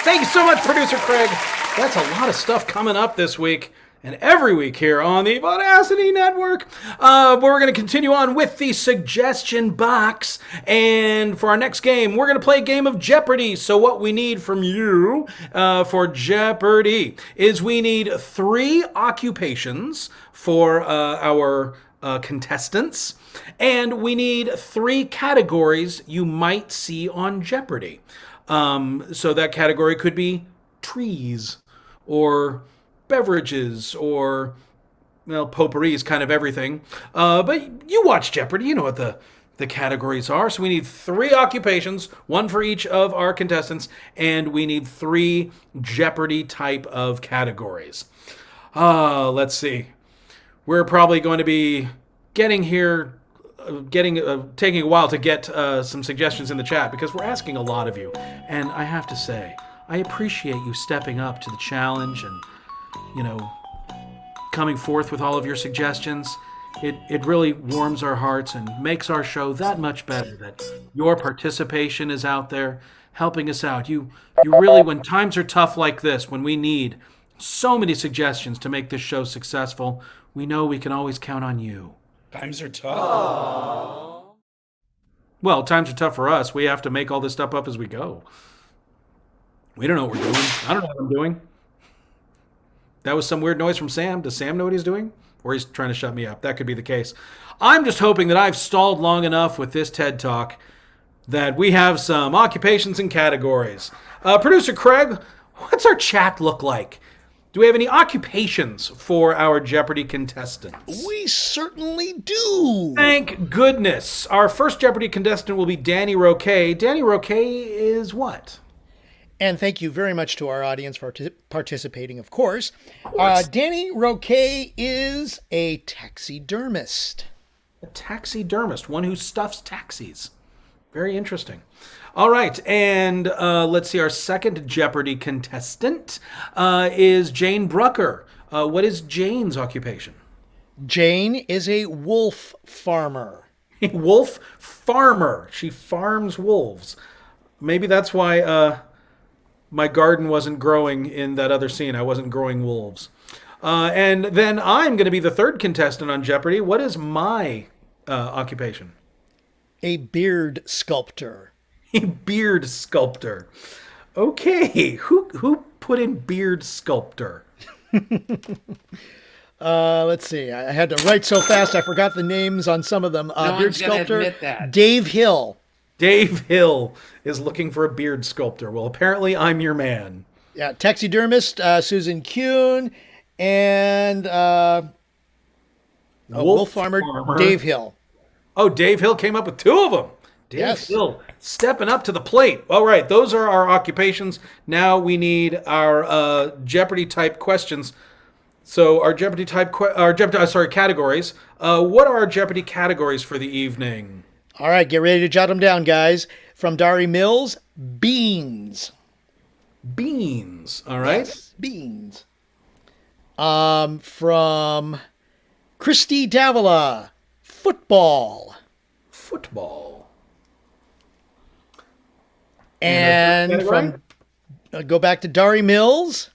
Thank you so much, producer Craig. That's a lot of stuff coming up this week. and every week here on the Vaudacity Network. We're going to continue on with the suggestion box. And for our next game, we're going to play a game of Jeopardy. So what we need from you for Jeopardy is we need 3 occupations for our contestants. And we need 3 categories you might see on Jeopardy. So that category could be trees or beverages or, well, potpourri is kind of everything. But you watch Jeopardy, you know what the categories are. So we need 3 occupations, 1 for each of our contestants, and we need 3 Jeopardy type of categories. Let's see. We're probably going to be getting here, taking a while to get some suggestions in the chat because we're asking a lot of you. And I have to say, I appreciate you stepping up to the challenge and, coming forth with all of your suggestions. It really warms our hearts and makes our show that much better that your participation is out there helping us out. You really, when times are tough like this, when we need so many suggestions to make this show successful, we know we can always count on you. Times are tough. Well, times are tough for us. We have to make all this stuff up as we go. We don't know what we're doing. I don't know what I'm doing. That was some weird noise from Sam. Does Sam know what he's doing? Or he's trying to shut me up. That could be the case. I'm just hoping that I've stalled long enough with this TED Talk that we have some occupations and categories. Producer Craig, what's our chat look like? Do we have any occupations for our Jeopardy contestants? We certainly do. Thank goodness. Our first Jeopardy contestant will be Danny Roque. Danny Roque is what? And thank you very much to our audience for participating, of course. Danny Roque is a taxidermist. A taxidermist, one who stuffs taxis. Very interesting. All right, and let's see, our second Jeopardy contestant is Jane Brucker. What is Jane's occupation? Jane is a wolf farmer. A wolf farmer. She farms wolves. Maybe that's why my garden wasn't growing in that other scene. I wasn't growing wolves. And then I'm going to be the third contestant on Jeopardy. What is my occupation? A beard sculptor. A beard sculptor. Okay, who put in beard sculptor? Let's see. I had to write so fast I forgot the names on some of them. No Beard one's gonna sculptor. admit that. Dave Hill. Dave Hill is looking for a beard sculptor. Well, apparently I'm your man. Yeah, taxidermist Susan Kuhn and wolf farmer Dave Hill. Oh, Dave Hill came up with 2 of them. Dave Hill stepping up to the plate. All right, those are our occupations. Now we need our Jeopardy type questions. So our Jeopardy type, categories. What are our Jeopardy categories for the evening? All right, get ready to jot them down, guys. From Dari Mills, beans. Beans. All right. Yes, beans. From Christy Davila, football. Football. And from go back to Dari Mills,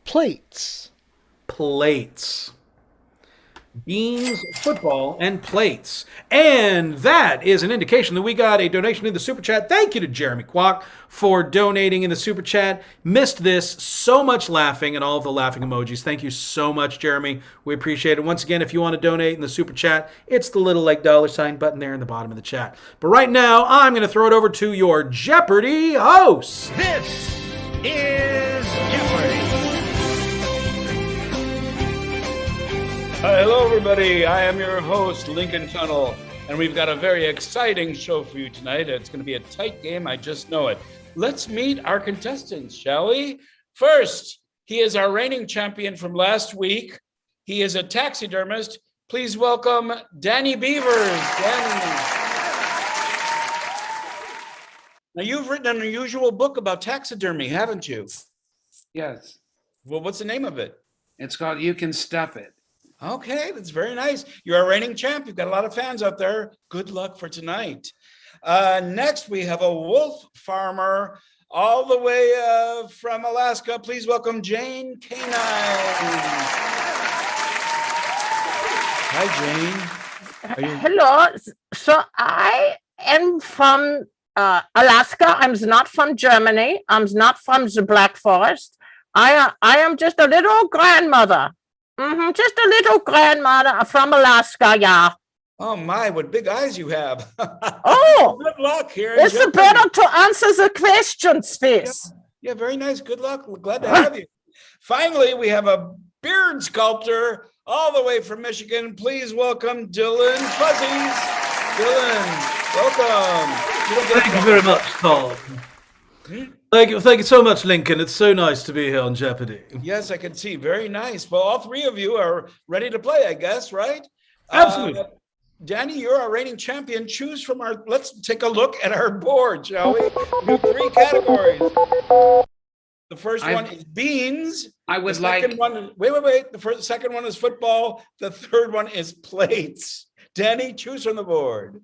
plates. Plates. Beans, football, and plates. And that is an indication that we got a donation in the Super Chat. Thank you to Jeremy Kwok for donating in the Super Chat. Missed this. So much laughing and all of the laughing emojis. Thank you so much, Jeremy. We appreciate it. Once again, if you want to donate in the Super Chat, it's the little $$ button there in the bottom of the chat. But right now, I'm going to throw it over to your Jeopardy host. This is Jeopardy! Hello, everybody. I am your host, Lincoln Tunnel, and we've got a very exciting show for you tonight. It's going to be a tight game. I just know it. Let's meet our contestants, shall we? First, he is our reigning champion from last week. He is a taxidermist. Please welcome Danny Beavers. Danny. Now, you've written an unusual book about taxidermy, haven't you? Yes. Well, what's the name of it? It's called You Can Stuff It. Okay, that's very nice. You're a reigning champ. You've got a lot of fans out there. Good luck for tonight. Next, we have a wolf farmer. all the way from Alaska. Please welcome Jane Canine. Hi, Jane. Hello. So I am from Alaska. I'm not from Germany. I'm not from the Black Forest. I am just a little grandmother. Just a little grandmother from Alaska, yeah. Oh my, what big eyes you have. Oh, good luck here. It's better to answer the questions first. Yeah, very nice. Good luck. We're glad to have you. Finally, we have a beard sculptor all the way from Michigan. Please welcome Dylan Fuzzies. Dylan, welcome. Thank you very much, Tom. Thank you so much, Lincoln. It's so nice to be here on Jeopardy. Yes, I can see. Very nice. Well, all three of you are ready to play, I guess, right? Absolutely. Danny, you're our reigning champion. Choose from let's take a look at our board, shall we? We have 3 categories. The first one is beans. I would the like. second one, wait. The second one is football. The third one is plates. Danny, choose from the board.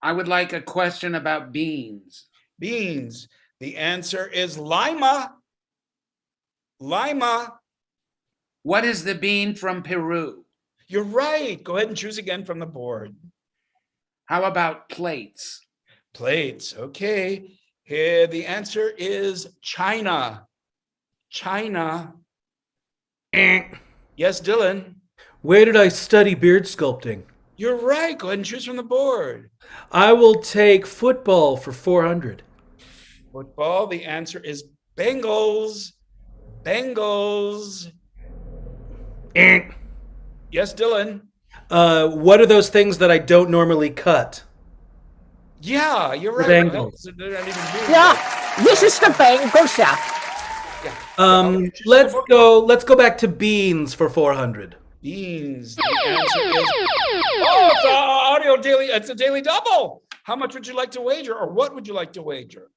I would like a question about beans. Beans. The answer is lima. Lima. What is the bean from Peru? You're right. Go ahead and choose again from the board. How about plates? Plates. Okay. Here, the answer is China. China. Yes, Dylan. Where did I study beard sculpting? You're right. Go ahead and choose from the board. I will take football for 400. Football. The answer is Bengals. Bengals. Yes, Dylan. What are those things that I don't normally cut? Yeah, you're right. Bengals. Yeah, this is the Bengals. Let's go back to beans for 400. Beans. The answer is it's audio daily. It's a daily double. How much would you like to wager, or what would you like to wager?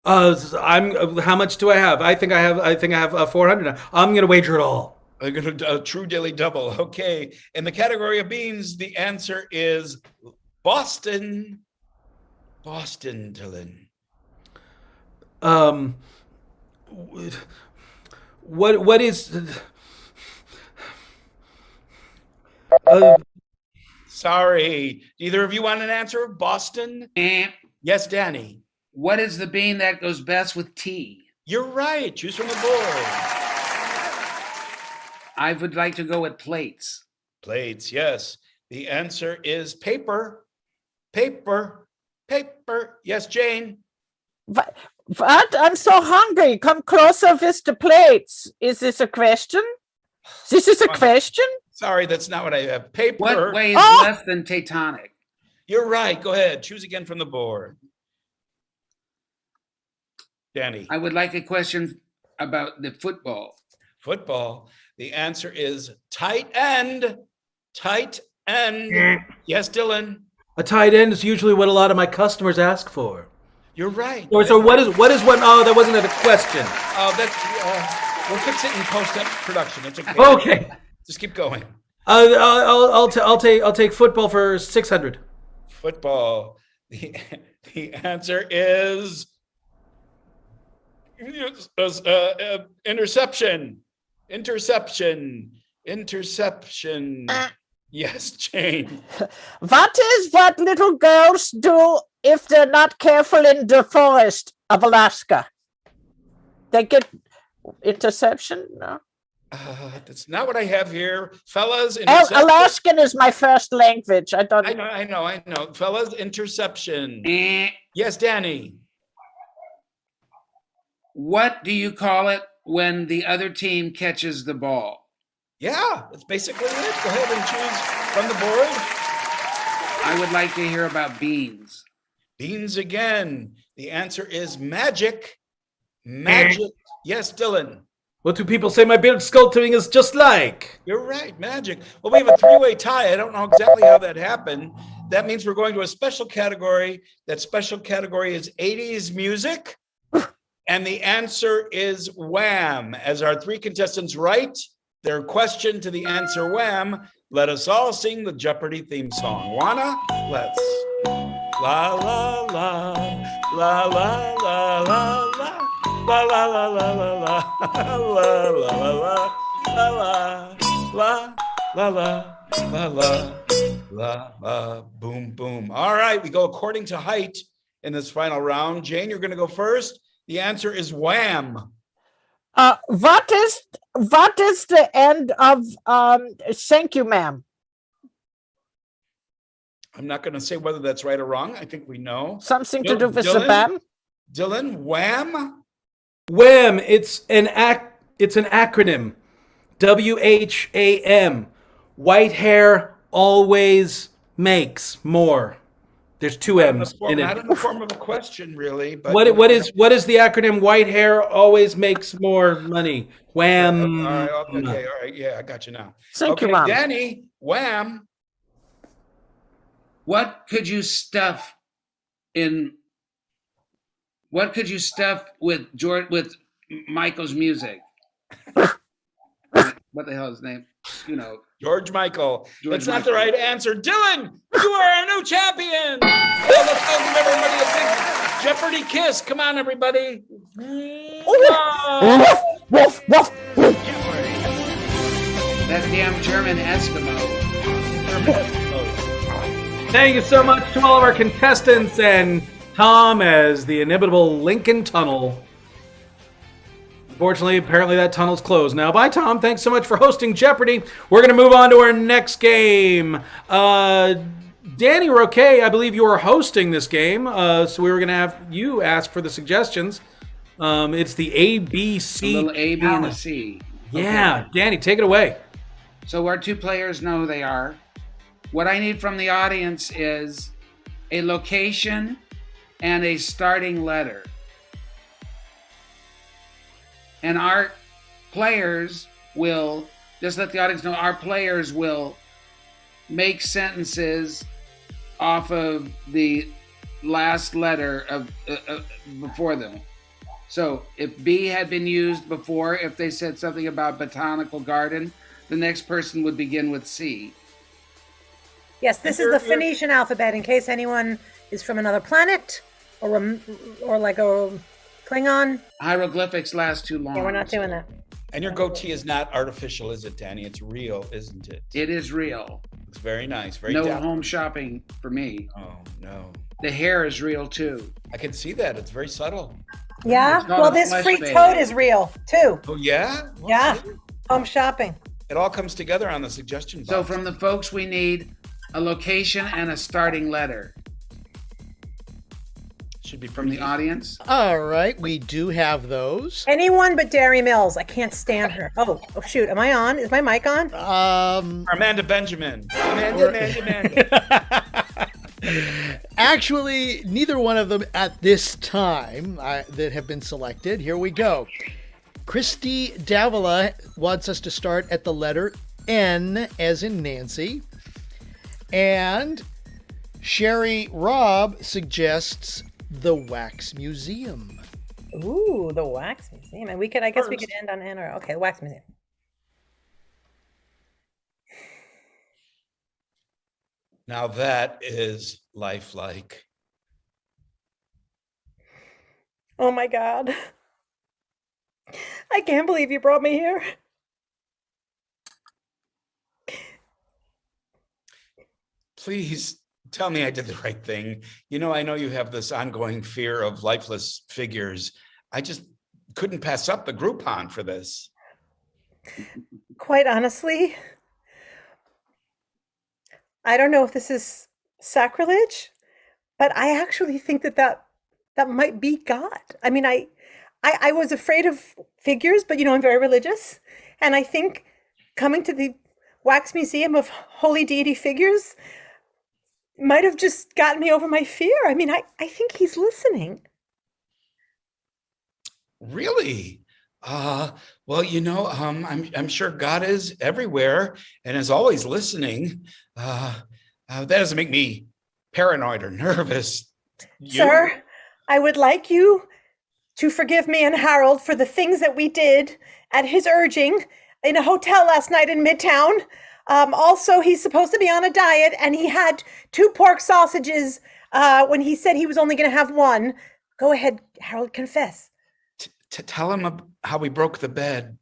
How much do I have? I think I have 400. I'm gonna wager it all. A true daily double. Okay. In the category of beans, the answer is Boston. Boston, Dylan. What is? Sorry. Either of you want an answer? Boston? Yes, Danny. What is the bean that goes best with tea? You're right. Choose from the board. I would like to go with plates. Plates, yes. The answer is paper. Paper. Paper. Yes, Jane. What? I'm so hungry. Come closer with the plates. Is this a question? This is a question? Sorry, that's not what I have. Paper. What weighs less than Titanic? You're right. Go ahead. Choose again from the board. Danny. I would like a question about the football. Football. The answer is tight end. Tight end. Yes, Dylan. A tight end is usually what a lot of my customers ask for. You're right. So what is one? Oh, that wasn't a question. We'll fix it in post-production. It's okay. Okay. Just keep going. I'll take football for 600. Football. The answer is interception. Interception. Yes, Jane. What is what little girls do if they're not careful in the forest of Alaska? They get interception? No. That's not what I have here. Fellas, Alaskan is my first language. I know. Fellas, interception. Yes, Danny. What do you call it when the other team catches the ball? Yeah, that's basically it. Go ahead and choose from the board. I would like to hear about beans. Beans again. The answer is magic. Magic. Yes, Dylan. What do people say my beard sculpting is just like? You're right, magic. Well, we have a 3-way tie. I don't know exactly how that happened. That means we're going to a special category. That special category is 80s music. And the answer is Wham. As our 3 contestants write their question to the answer Wham, let us all sing the Jeopardy theme song. Wanna? Let's. La, la, la. La la la la la. La la la la la la. La la la la. La la la la la la la la. Boom boom. All right, we go according to height in this final round. Jane, you're going to go first. The answer is wham. What is the end of thank you, ma'am? I'm not going to say whether that's right or wrong. I think we know. Something to do with the Dylan? bam? Dylan, wham. Wham! It's an acronym. WHAM. White hair always makes more. There's two M's in Not it. in the form of a question, really. But What is the acronym? White hair always makes more money. Wham! All right, okay, all right. Yeah, I got you now. Thank you, Mom. Denny, wham. What could you stuff with Michael's music? What the hell is his name? You know, George Michael. George That's not Michael. the right answer. Dylan, you are our new champion. Let's go give everybody a big Jeopardy kiss. Come on, everybody. that damn German Eskimo. Thank you so much to all of our contestants and Tom as the inimitable Lincoln Tunnel. Unfortunately, apparently that tunnel's closed now. Bye, Tom. Thanks so much for hosting Jeopardy. We're going to move on to our next game. Danny Roque, I believe you are hosting this game, so we were going to have you ask for the suggestions. It's the ABC. A little A, B, and a C. Yeah, okay. Danny, take it away. So our two players know who they are. What I need from the audience is a location and a starting letter. And our players will, just let the audience know, our players will make sentences off of the last letter of before them. So if B had been used before, if they said something about botanical garden, the next person would begin with C. Yes, this is the Phoenician alphabet in case anyone is from another planet or like a Klingon. Hieroglyphics last too long. Yeah, we're not doing that. And your goatee is not artificial, is it, Danny? It's real, isn't it? It is real. It's very nice. Very no dapper. home shopping for me. Oh, no. The hair is real too. I can see that. It's very subtle. Yeah? not Well, a this flesh free baby. toad is real, too. Oh, yeah? Well, Yeah. see? Home shopping. It all comes together on the suggestion box. So from the folks, we need a location and a starting letter. Should be From the audience. All right, we do have those. Anyone but Derry Mills. I can't stand her. Oh, shoot. Am I on? Is my mic on? Amanda Benjamin. Amanda. Actually, neither one of them at this time that have been selected. Here we go. Christy Davila wants us to start at the letter N as in Nancy. And Sherry Robb suggests the Wax Museum. Ooh, the Wax Museum. And we could end on N or, okay, the Wax Museum. Now that is lifelike. Oh my God. I can't believe you brought me here. Please tell me I did the right thing. You know, I know you have this ongoing fear of lifeless figures. I just couldn't pass up the Groupon for this. Quite honestly, I don't know if this is sacrilege, but I actually think that might be God. I mean, I was afraid of figures, but I'm very religious. And I think coming to the Wax Museum of Holy Deity figures might have just gotten me over my fear. I mean, I think he's listening. Really? Well, I'm sure God is everywhere and is always listening. That doesn't make me paranoid or nervous. Sir, I would like you to forgive me and Harold for the things that we did at his urging in a hotel last night in Midtown. Also, he's supposed to be on a diet, and he had 2 pork sausages when he said he was only going to have 1. Go ahead, Harold, confess. Tell him how we broke the bed.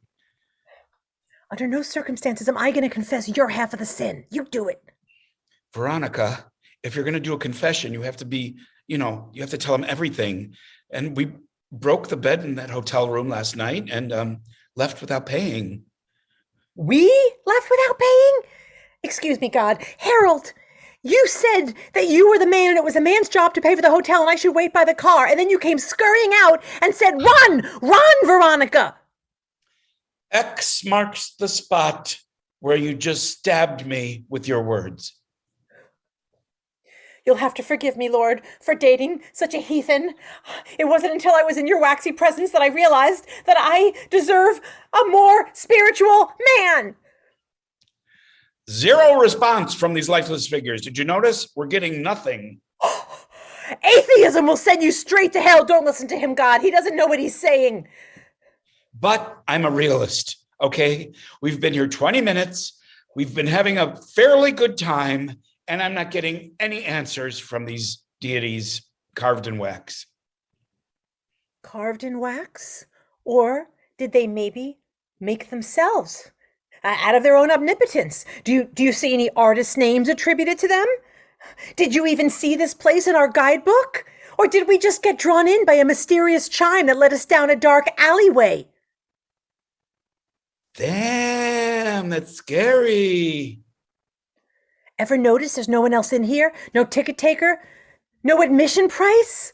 Under no circumstances am I going to confess your half of the sin. You do it. Veronica, if you're going to do a confession, you have to be, you have to tell him everything. And we broke the bed in that hotel room last night and left without paying. We left without paying? Excuse me, God. Harold, you said that you were the man and it was a man's job to pay for the hotel and I should wait by the car. And then you came scurrying out and said, run, Veronica. X marks the spot where you just stabbed me with your words. You'll have to forgive me, Lord, for dating such a heathen. It wasn't until I was in your waxy presence that I realized that I deserve a more spiritual man. Zero response from these lifeless figures. Did you notice? We're getting nothing. Atheism will send you straight to hell. Don't listen to him, God. He doesn't know what he's saying. But I'm a realist, okay? We've been here 20 minutes. We've been having a fairly good time, and I'm not getting any answers from these deities carved in wax. Carved in wax? Or did they maybe make themselves out of their own omnipotence? Do you see any artist names attributed to them? Did you even see this place in our guidebook? Or did we just get drawn in by a mysterious chime that led us down a dark alleyway? Damn, that's scary. Ever notice there's no one else in here? No ticket taker? No admission price?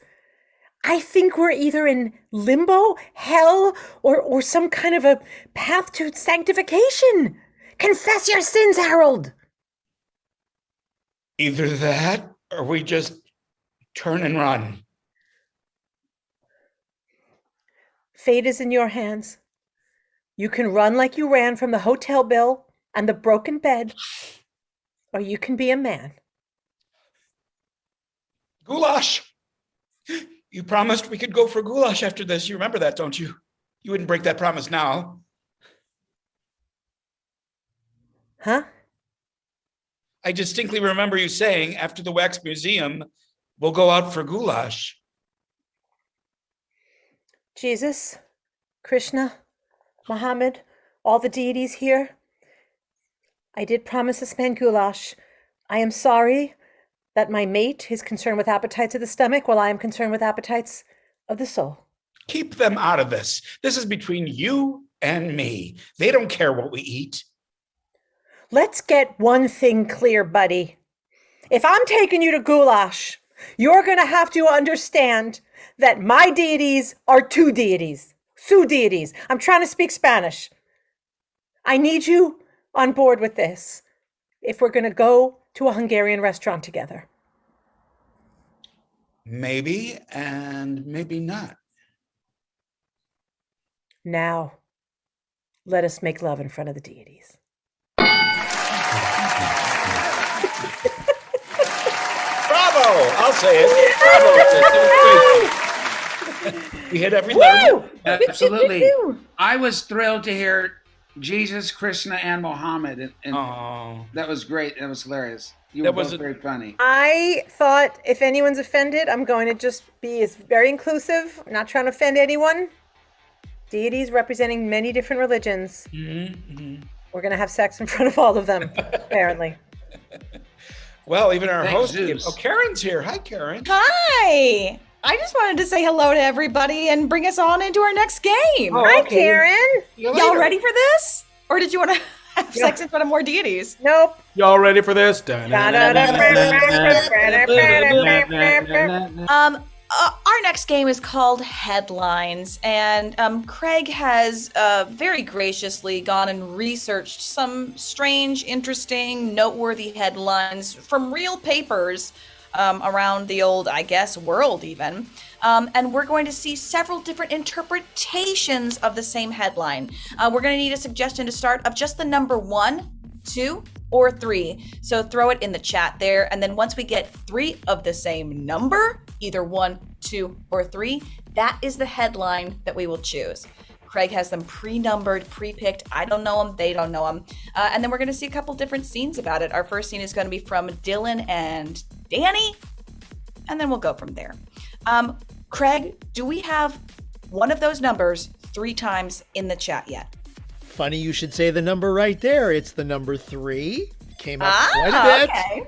I think we're either in limbo, hell, or some kind of a path to sanctification. Confess your sins, Harold. Either that, or we just turn and run. Fate is in your hands. You can run like you ran from the hotel bill and the broken bed, or you can be a man. Goulash! You promised we could go for goulash after this. You remember that, don't you? You wouldn't break that promise now. Huh? I distinctly remember you saying after the wax museum, we'll go out for goulash. Jesus, Krishna, Muhammad, all the deities here. I did promise this man goulash. I am sorry that my mate is concerned with appetites of the stomach while I am concerned with appetites of the soul. Keep them out of this. This is between you and me. They don't care what we eat. Let's get one thing clear, buddy. If I'm taking you to goulash, you're going to have to understand that my deities are two deities. Su deities. I'm trying to speak Spanish. I need you on board with this if we're going to go to a Hungarian restaurant together. Maybe and maybe not. Now, let us make love in front of the deities. Bravo! I'll say it. Bravo! We hit every letter. Absolutely. I was thrilled to hear Jesus, Krishna, and Muhammad. And that was great. That was hilarious. You were both very funny. I thought if anyone's offended, I'm going to just be very inclusive. I'm not trying to offend anyone. Deities representing many different religions. Mm-hmm. We're going to have sex in front of all of them, apparently. Well, even our Thanks, host. Zeus. Oh, Karen's here. Hi, Karen. Hi. I just wanted to say hello to everybody and bring us on into our next game. Oh, Hi, okay. Karen. Y'all ready for this? Or did you want to have sex in front of more deities? Nope. Y'all ready for this? Our next game is called Headlines, and Craig has very graciously gone and researched some strange, interesting, noteworthy headlines from real papers around the old, I guess, world even. And we're going to see several different interpretations of the same headline. We're going to need a suggestion to start of just the number 1, 2, or 3. So throw it in the chat there. And then once we get 3 of the same number, either 1, 2, or 3, that is the headline that we will choose. Craig has them pre-numbered, pre-picked. I don't know them. They don't know them. And then we're going to see a couple different scenes about it. Our first scene is going to be from Dylan and Danny. And then we'll go from there. Craig, do we have one of those numbers 3 times in the chat yet? Funny you should say the number right there. It's the number 3. Came up quite a bit. Okay.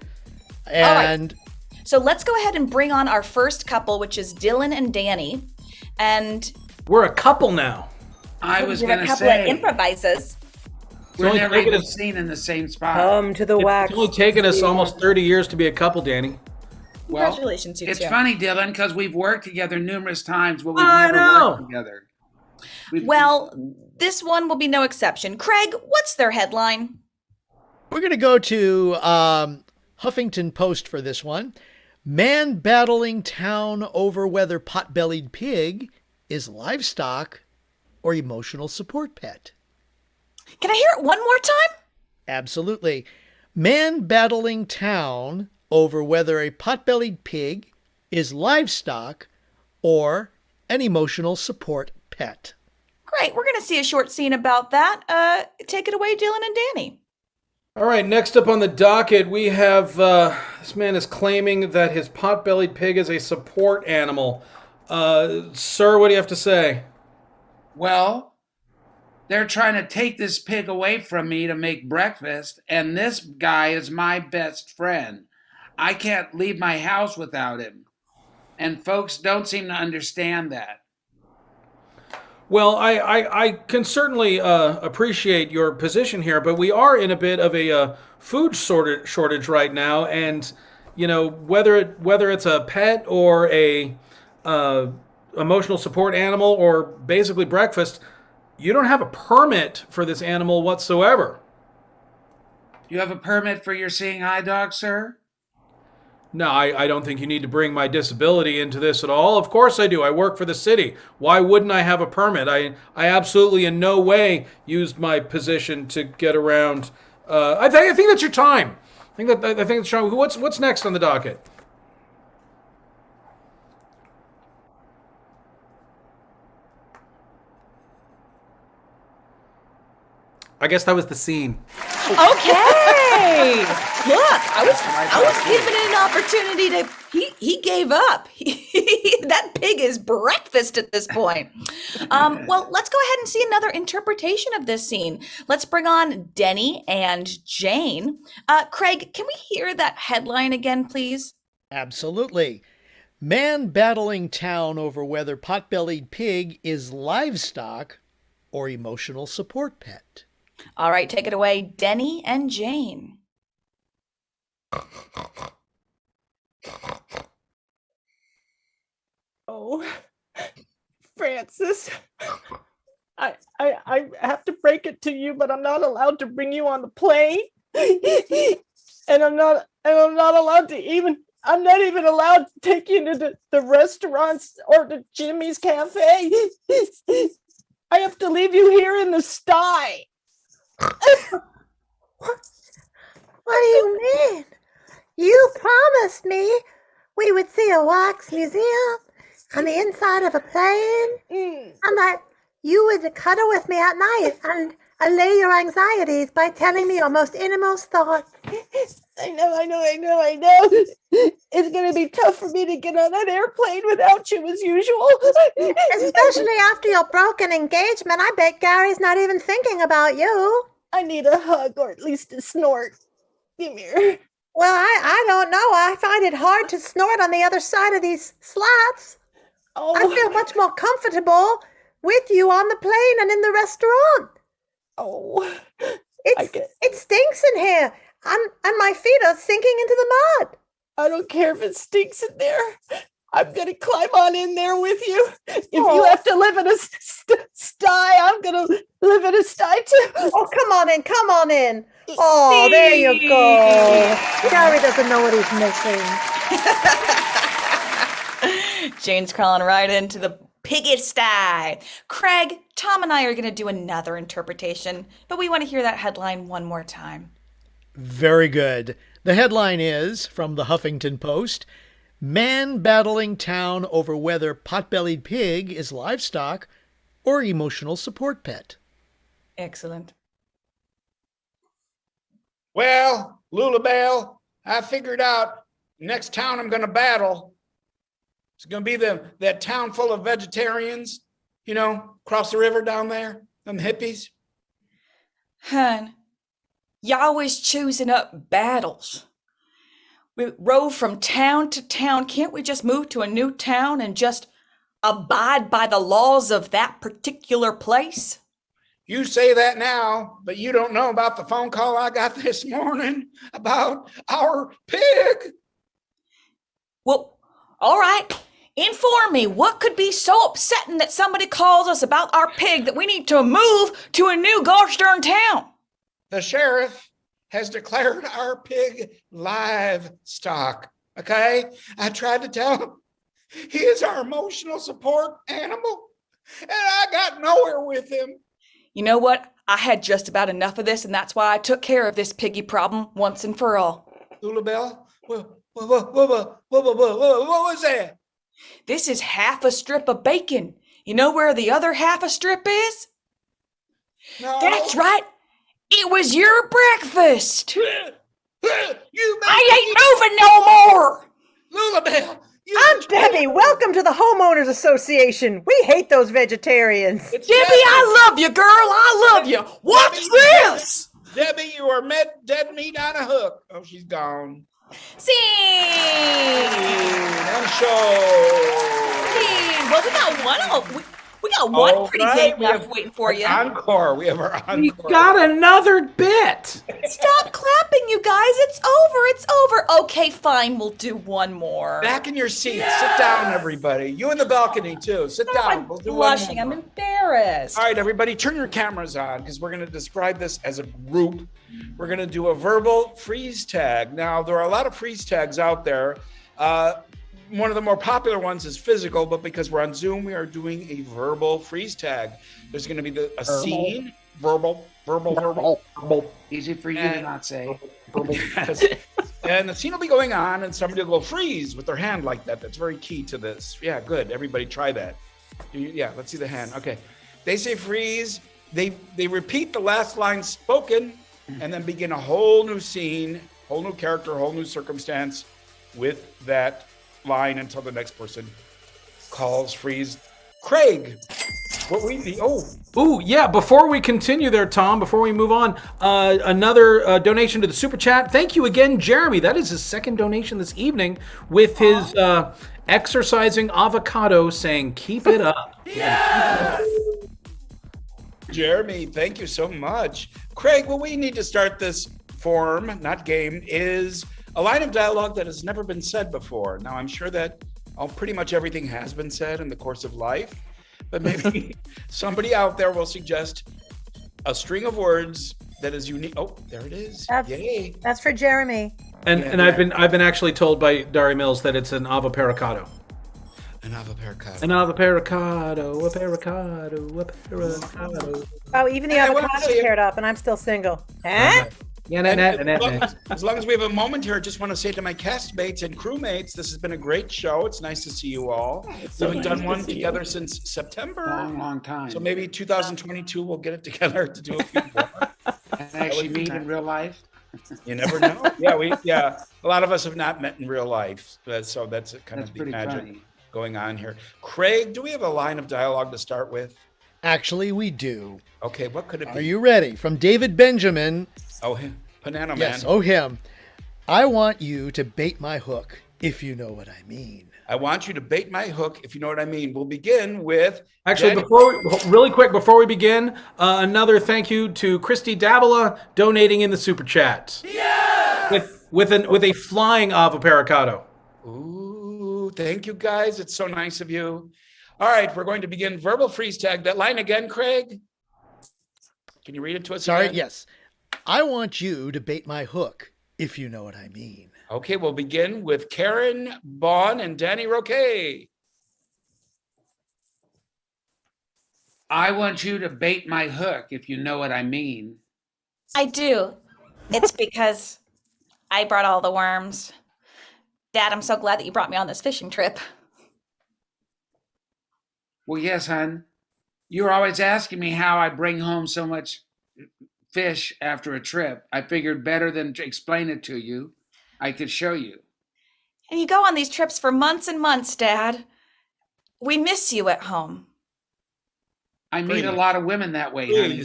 And So let's go ahead and bring on our first couple, which is Dylan and Danny. And We're a couple now. I was we going have a to couple say, of improvisers. we're only never taken even us- seen in the same spot. Come to the wax. It's only taken us almost 30 years to be a couple, Danny. Well, Congratulations, you it's two. funny, Dylan, because we've worked together numerous times, but we've I never know. worked together. Well, this one will be no exception. Craig, what's their headline? we're going to go to Huffington Post for this one. Man battling town over whether pot-bellied pig is livestock or emotional support pet. Can I hear it one more time? Absolutely. Man battling town over whether a pot-bellied pig is livestock or an emotional support pet. Great. We're going to see a short scene about that. Take it away, Dylan and Danny. All right, next up on the docket, we have this man is claiming that his pot-bellied pig is a support animal. Sir, what do you have to say? Well, they're trying to take this pig away from me to make breakfast, and this guy is my best friend. I can't leave my house without him. And folks don't seem to understand that. Well, I can certainly appreciate your position here, but we are in a bit of a food shortage right now, and you know whether it's a pet or a emotional support animal or basically breakfast, you don't have a permit for this animal whatsoever. You have a permit for your seeing eye dog, sir? No, I don't think you need to bring my disability into this at all. Of course I do. I work for the city. Why wouldn't I have a permit? I absolutely in no way used my position to get around. I think that's your time. I think that's your time. What's next on the docket? I guess that was the scene. Okay. Look, I was given an opportunity to. He gave up. That pig is breakfast at this point. Well, let's go ahead and see another interpretation of this scene. Let's bring on Denny and Jane. Craig, can we hear that headline again, please? Absolutely. Man battling town over whether pot-bellied pig is livestock or emotional support pet. All right, take it away, Denny and Jane. Oh, Francis, I have to break it to you, but I'm not allowed to bring you on the plane, and I'm not allowed to even. I'm not even allowed to take you to the restaurants or to Jimmy's Cafe. I have to leave you here in the sty. What do you mean? You promised me we would see a wax museum on the inside of a plane, and that you would cuddle with me at night and allay your anxieties by telling me your most innermost thoughts. I know. It's going to be tough for me to get on that airplane without you as usual. Especially after your broken engagement. I bet Gary's not even thinking about you. I need a hug or at least a snort. Come here. Well, I don't know. I find it hard to snort on the other side of these slats. Oh. I feel much more comfortable with you on the plane and in the restaurant. Oh. It stinks in here. And my feet are sinking into the mud. I don't care if it stinks in there. I'm going to climb on in there with you. If you have to live in a sty, I'm going to live in a sty too. Oh, come on in. Oh, there you go. Gary doesn't know what he's missing. Jane's crawling right into the pigsty. Craig, Tom and I are going to do another interpretation, but we want to hear that headline one more time. Very good. The headline is from the Huffington Post: Man battling town over whether pot-bellied pig is livestock or emotional support pet. Excellent. Well, Lulabelle, I figured out next town I'm going to battle, It's going to be that town full of vegetarians, across the river down there, them hippies. Hun, you always choosing up battles. We rove from town to town. Can't we just move to a new town and just abide by the laws of that particular place? You say that now, but you don't know about the phone call I got this morning about our pig. Well, all right. Inform me, what could be so upsetting that somebody calls us about our pig that we need to move to a new gosh darn town? The sheriff has declared our pig livestock, okay? I tried to tell him he is our emotional support animal, and I got nowhere with him. You know what? I had just about enough of this, and that's why I took care of this piggy problem once and for all. Lulabelle, what was that? This is half a strip of bacon. You know where the other half a strip is? No. That's right. It was your breakfast. I ain't moving no more. Lulabelle. I'm Debbie. Welcome to the Homeowners Association. We hate those vegetarians. Debbie, I love you, girl. I love you. What's Debbie, this? Debbie, you are dead meat on a hook. Oh, she's gone. Scene. And show. Scene. Well, we got one. We got one pretty game left waiting for you. Encore. We have our encore. We got another bit. Stop clapping, you guys. It's over. It's over. Okay, fine. We'll do one more. Back in your seats. Sit down, everybody. You in the balcony, too. Sit down. I'm We'll do blushing. one more. I'm embarrassed. All right, everybody, turn your cameras on because we're going to describe this as a group. We're going to do a verbal freeze tag. Now, there are a lot of freeze tags out there. One of the more popular ones is physical, but because we're on Zoom, we are doing a verbal freeze tag. There's going to be a scene, verbal. Easy for you to not say. Yes. And the scene will be going on, and somebody will go freeze with their hand like that. That's very key to this. Yeah, good. Everybody try that. Yeah, let's see the hand. Okay. They say freeze. They repeat the last line spoken, and then begin a whole new scene, whole new character, whole new circumstance with that line until the next person calls freeze. Craig, what we need? Ooh, yeah. Before we continue there, Tom, before we move on, another donation to the super chat. Thank you again, Jeremy. That is his second donation this evening with his exercising avocado saying, keep it up. Yeah. Jeremy, thank you so much. Craig, what we need to start this form, not game, is a line of dialogue that has never been said before. Now, I'm sure that pretty much everything has been said in the course of life, but maybe somebody out there will suggest a string of words that is unique. Oh, there it is. Yay. That's for Jeremy. And I've been actually told by Dari Mills that it's an avapericado. An avapericado. An avapericado, a pericado, a pericado. Oh, even the avocado's paired up, and I'm still single. Huh? Yeah, as long as we have a moment here, I just want to say to my castmates and crewmates, this has been a great show. It's nice to see you all. We haven't done one together since September. Long time. So maybe 2022 we'll get it together to do a few more. And actually meet in real life. You never know. Yeah. A lot of us have not met in real life, so that's kind of the magic funny going on here. Craig, do we have a line of dialogue to start with? Actually, we do. Okay, what could it be? Are you ready? From David Benjamin. Oh, him. Banana Man. Yes, oh him. I want you to bait my hook, if you know what I mean. I want you to bait my hook, if you know what I mean. We'll begin with... Actually, before we begin, another thank you to Christy Davila donating in the super chat. Yes! With a flying avapericado. Ooh, thank you guys. It's so nice of you. All right, we're going to begin verbal freeze tag. That line again, Craig. Can you read it to us? Sorry, again? yes. I want you to bait my hook, if you know what I mean. Okay, we'll begin with Karen, Baughn, and Denny, Roque. I want you to bait my hook, if you know what I mean. I do. It's because I brought all the worms. Dad, I'm so glad that you brought me on this fishing trip. Well, yes, hon. You were always asking me how I bring home so much fish after a trip. I figured better than to explain it to you, I could show you. And you go on these trips for months and months, Dad. We miss you at home. I meet a lot of women that way, honey.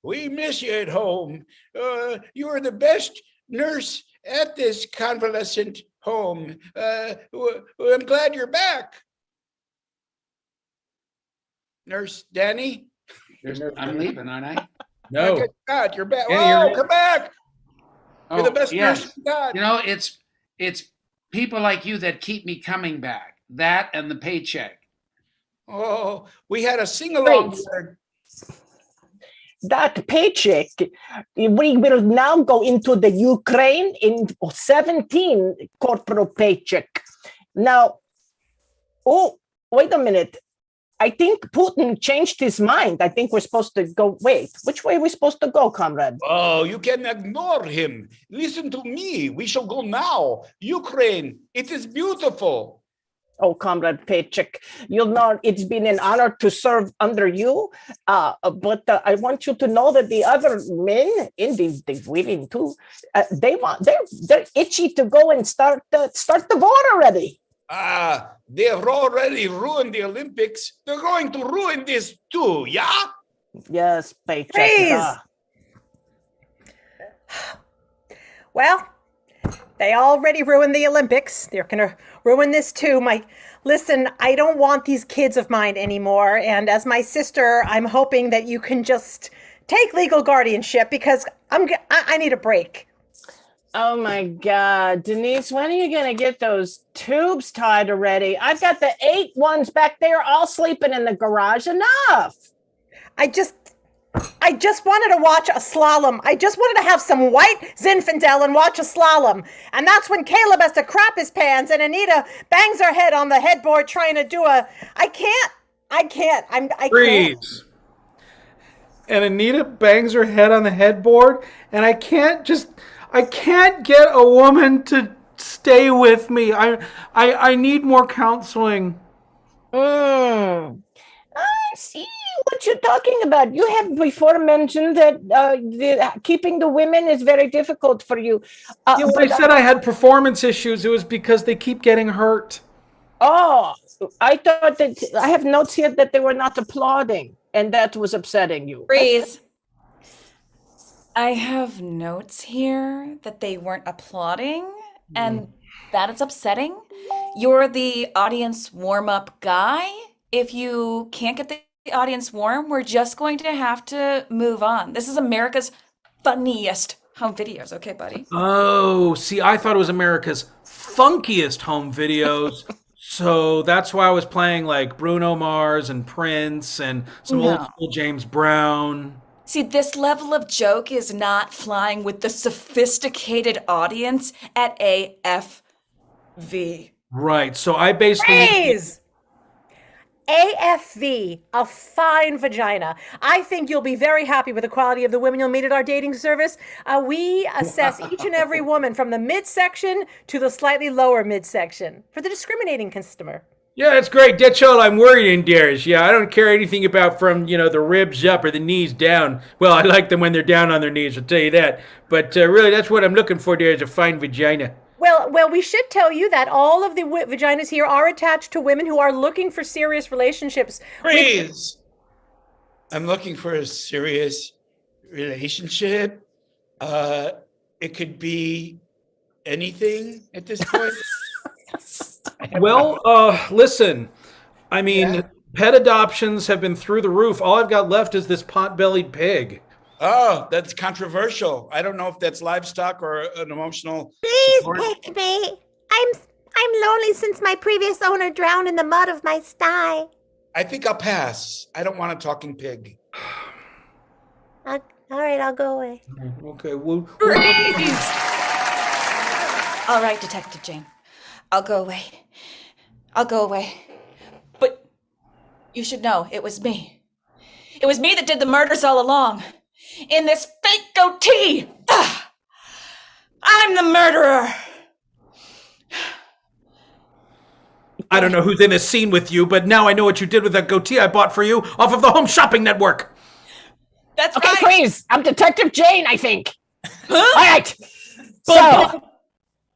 We miss you at home. You are the best nurse at this convalescent home. I'm glad you're back. Nurse Denny? I'm leaving, aren't I? No. Good God, you're back. Denny, Come back. You're the best nurse we got. You know, it's people like you that keep me coming back. That and the paycheck. Oh, we had a sing-along. That paycheck, we will now go into the Ukraine in 17 corporal paycheck. Now, oh, wait a minute. I think Putin changed his mind. I think we're supposed to go. Wait, which way are we supposed to go, comrade? Oh, you can ignore him. Listen to me. We shall go now. Ukraine, it is beautiful. Oh, comrade Paycheck, you'll know it's been an honor to serve under you. But I want you to know that the other men in the women too, they're itchy to go and start the war already. They have already ruined the Olympics. They're going to ruin this too, yeah? Yes, Paycheck. Please. Well, they already ruined the Olympics. They're going to ruin this too. Listen, I don't want these kids of mine anymore. And as my sister, I'm hoping that you can just take legal guardianship because I need a break. Oh my God, Denise, when are you going to get those tubes tied already? I've got the 8 ones back there all sleeping in the garage. Enough. I just wanted to watch a slalom. I just wanted to have some white Zinfandel and watch a slalom. And that's when Caleb has to crap his pants and Anita bangs her head on the headboard trying to do I can't. Freeze. And Anita bangs her head on the headboard, and I can't get a woman to stay with me. I need more counseling. I see what you're talking about. You have before mentioned that keeping the women is very difficult for you. When I said I had performance issues, it was because they keep getting hurt. Oh, I thought that I have notes here that they were not applauding, and that was upsetting you. Freeze. I have notes here that they weren't applauding, and that is upsetting. You're the audience warm-up guy. If you can't get the audience warm, we're just going to have to move on. This is America's funniest home videos. Okay, buddy? Oh, see, I thought it was America's funkiest home videos. So that's why I was playing like Bruno Mars and Prince and some old school James Brown. See, this level of joke is not flying with the sophisticated audience at AFV. Right. So I basically... Praise! AFV, a fine vagina. I think you'll be very happy with the quality of the women you'll meet at our dating service. We assess each and every woman from the midsection to the slightly lower midsection for the discriminating customer. Yeah, that's great. That's all I'm worried in, Darius. Yeah, I don't care anything about from, the ribs up or the knees down. Well, I like them when they're down on their knees, I'll tell you that. But really, that's what I'm looking for there is a fine vagina. Well, we should tell you that all of the vaginas here are attached to women who are looking for serious relationships. Please. I'm looking for a serious relationship. It could be anything at this point. Well, listen, I mean, pet adoptions have been through the roof. All I've got left is this pot-bellied pig. Oh, that's controversial. I don't know if that's livestock or an emotional. Please support. pick me. I'm lonely since my previous owner drowned in the mud of my sty. I think I'll pass. I don't want a talking pig. All right, I'll go away. Okay, well... All right, Detective Jane. I'll go away. But you should know, it was me. It was me that did the murders all along. In this fake goatee! I'm the murderer! I don't know who's in this scene with you, but now I know what you did with that goatee I bought for you off of the Home Shopping Network. That's okay, right. please. I'm Detective Jane, I think. All right. So,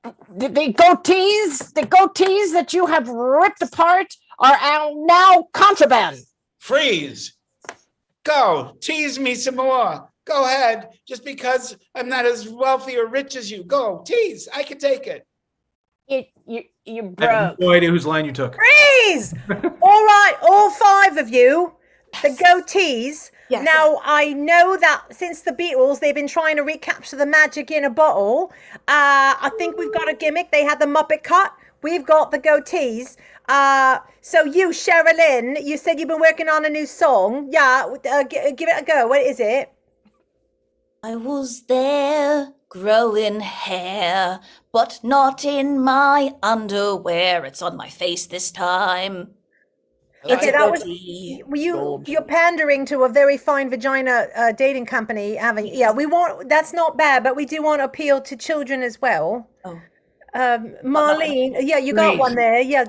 The goatees that you have ripped apart are now contraband. Freeze. Go. Tease me some more. Go ahead. Just because I'm not as wealthy or rich as you. Go. Tease. I can take it. You I have broke. no idea whose line you took. Freeze! All right, all 5 of you, the goatees. Yes. Now, I know that since the Beatles, they've been trying to recapture the magic in a bottle. I think we've got a gimmick. They had the Muppet cut. We've got the goatees. So you, Sherilyn, you said you've been working on a new song. Yeah, give it a go. What is it? I was there growing hair, but not in my underwear. It's on my face this time. It's Okay, a that was goatee. you're pandering to a very fine vagina dating company, haven't you? Yeah, we want that's not bad, but we do want to appeal to children as well. Oh. Marlene, yeah, you got Great. one there. Yeah,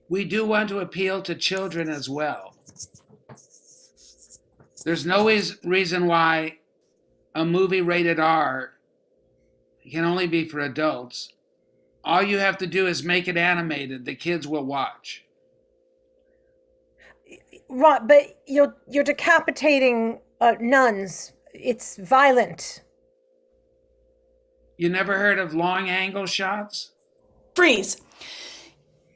We do want to appeal to children as well. There's no reason why a movie rated R can only be for adults. All you have to do is make it animated. The kids will watch. right, but you're decapitating nuns. It's violent. You never heard of long angle shots? Freeze.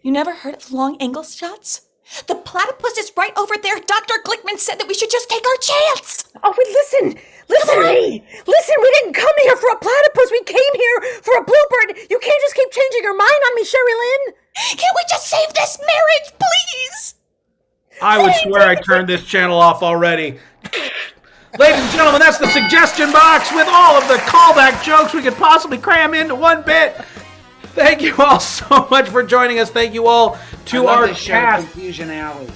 You never heard of long angle shots? The platypus is right over there. Dr. Glickman said that we should just take our chance. Oh, but listen, we didn't come here for a platypus. We came here for a bluebird. You can't just keep changing your mind on me, Sherilyn. Can't we just save this marriage, please? I would swear I turned this channel off already. Ladies and gentlemen, that's the suggestion box with all of the callback jokes we could possibly cram into one bit. Thank you all so much for joining us. Thank you all to our cast. Confusion Alley.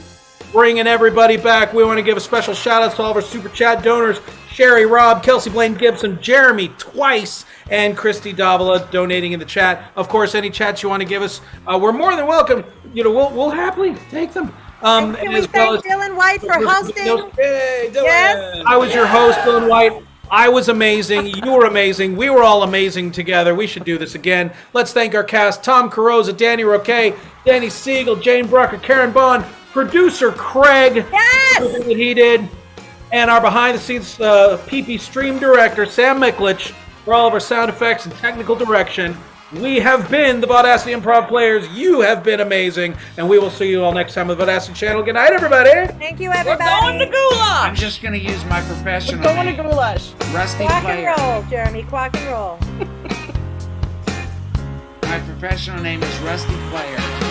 Bringing everybody back. We want to give a special shout out to all of our super chat donors: Sherry, Rob, Kelsey, Blaine Gibson, Jeremy twice, and Christy Davila donating in the chat. Of course, any chats you want to give us, we're more than welcome. We'll happily take them. And can we thank Dylan White for hosting? Hey, Dylan. Yes. I was your host, Dylan White. I was amazing. You were amazing. We were all amazing together. We should do this again. Let's thank our cast: Tom Carrozza, Danny Roque, Denny, Seigel, Jane Brucker, Karen Baughn, producer Craig, everything that he did, and our behind-the-scenes PP stream director, Sam Miklich, for all of our sound effects and technical direction. We have been the Vaudacity Improv Players. You have been amazing, and we will see you all next time on the Vaudacity channel. Good night, everybody. Thank you, everybody. We're going to goulash. I'm just going to use my professional We're going to name, goulash. Rusty Quack Player. and roll, Jeremy. Quack and roll. My professional name is Rusty Player.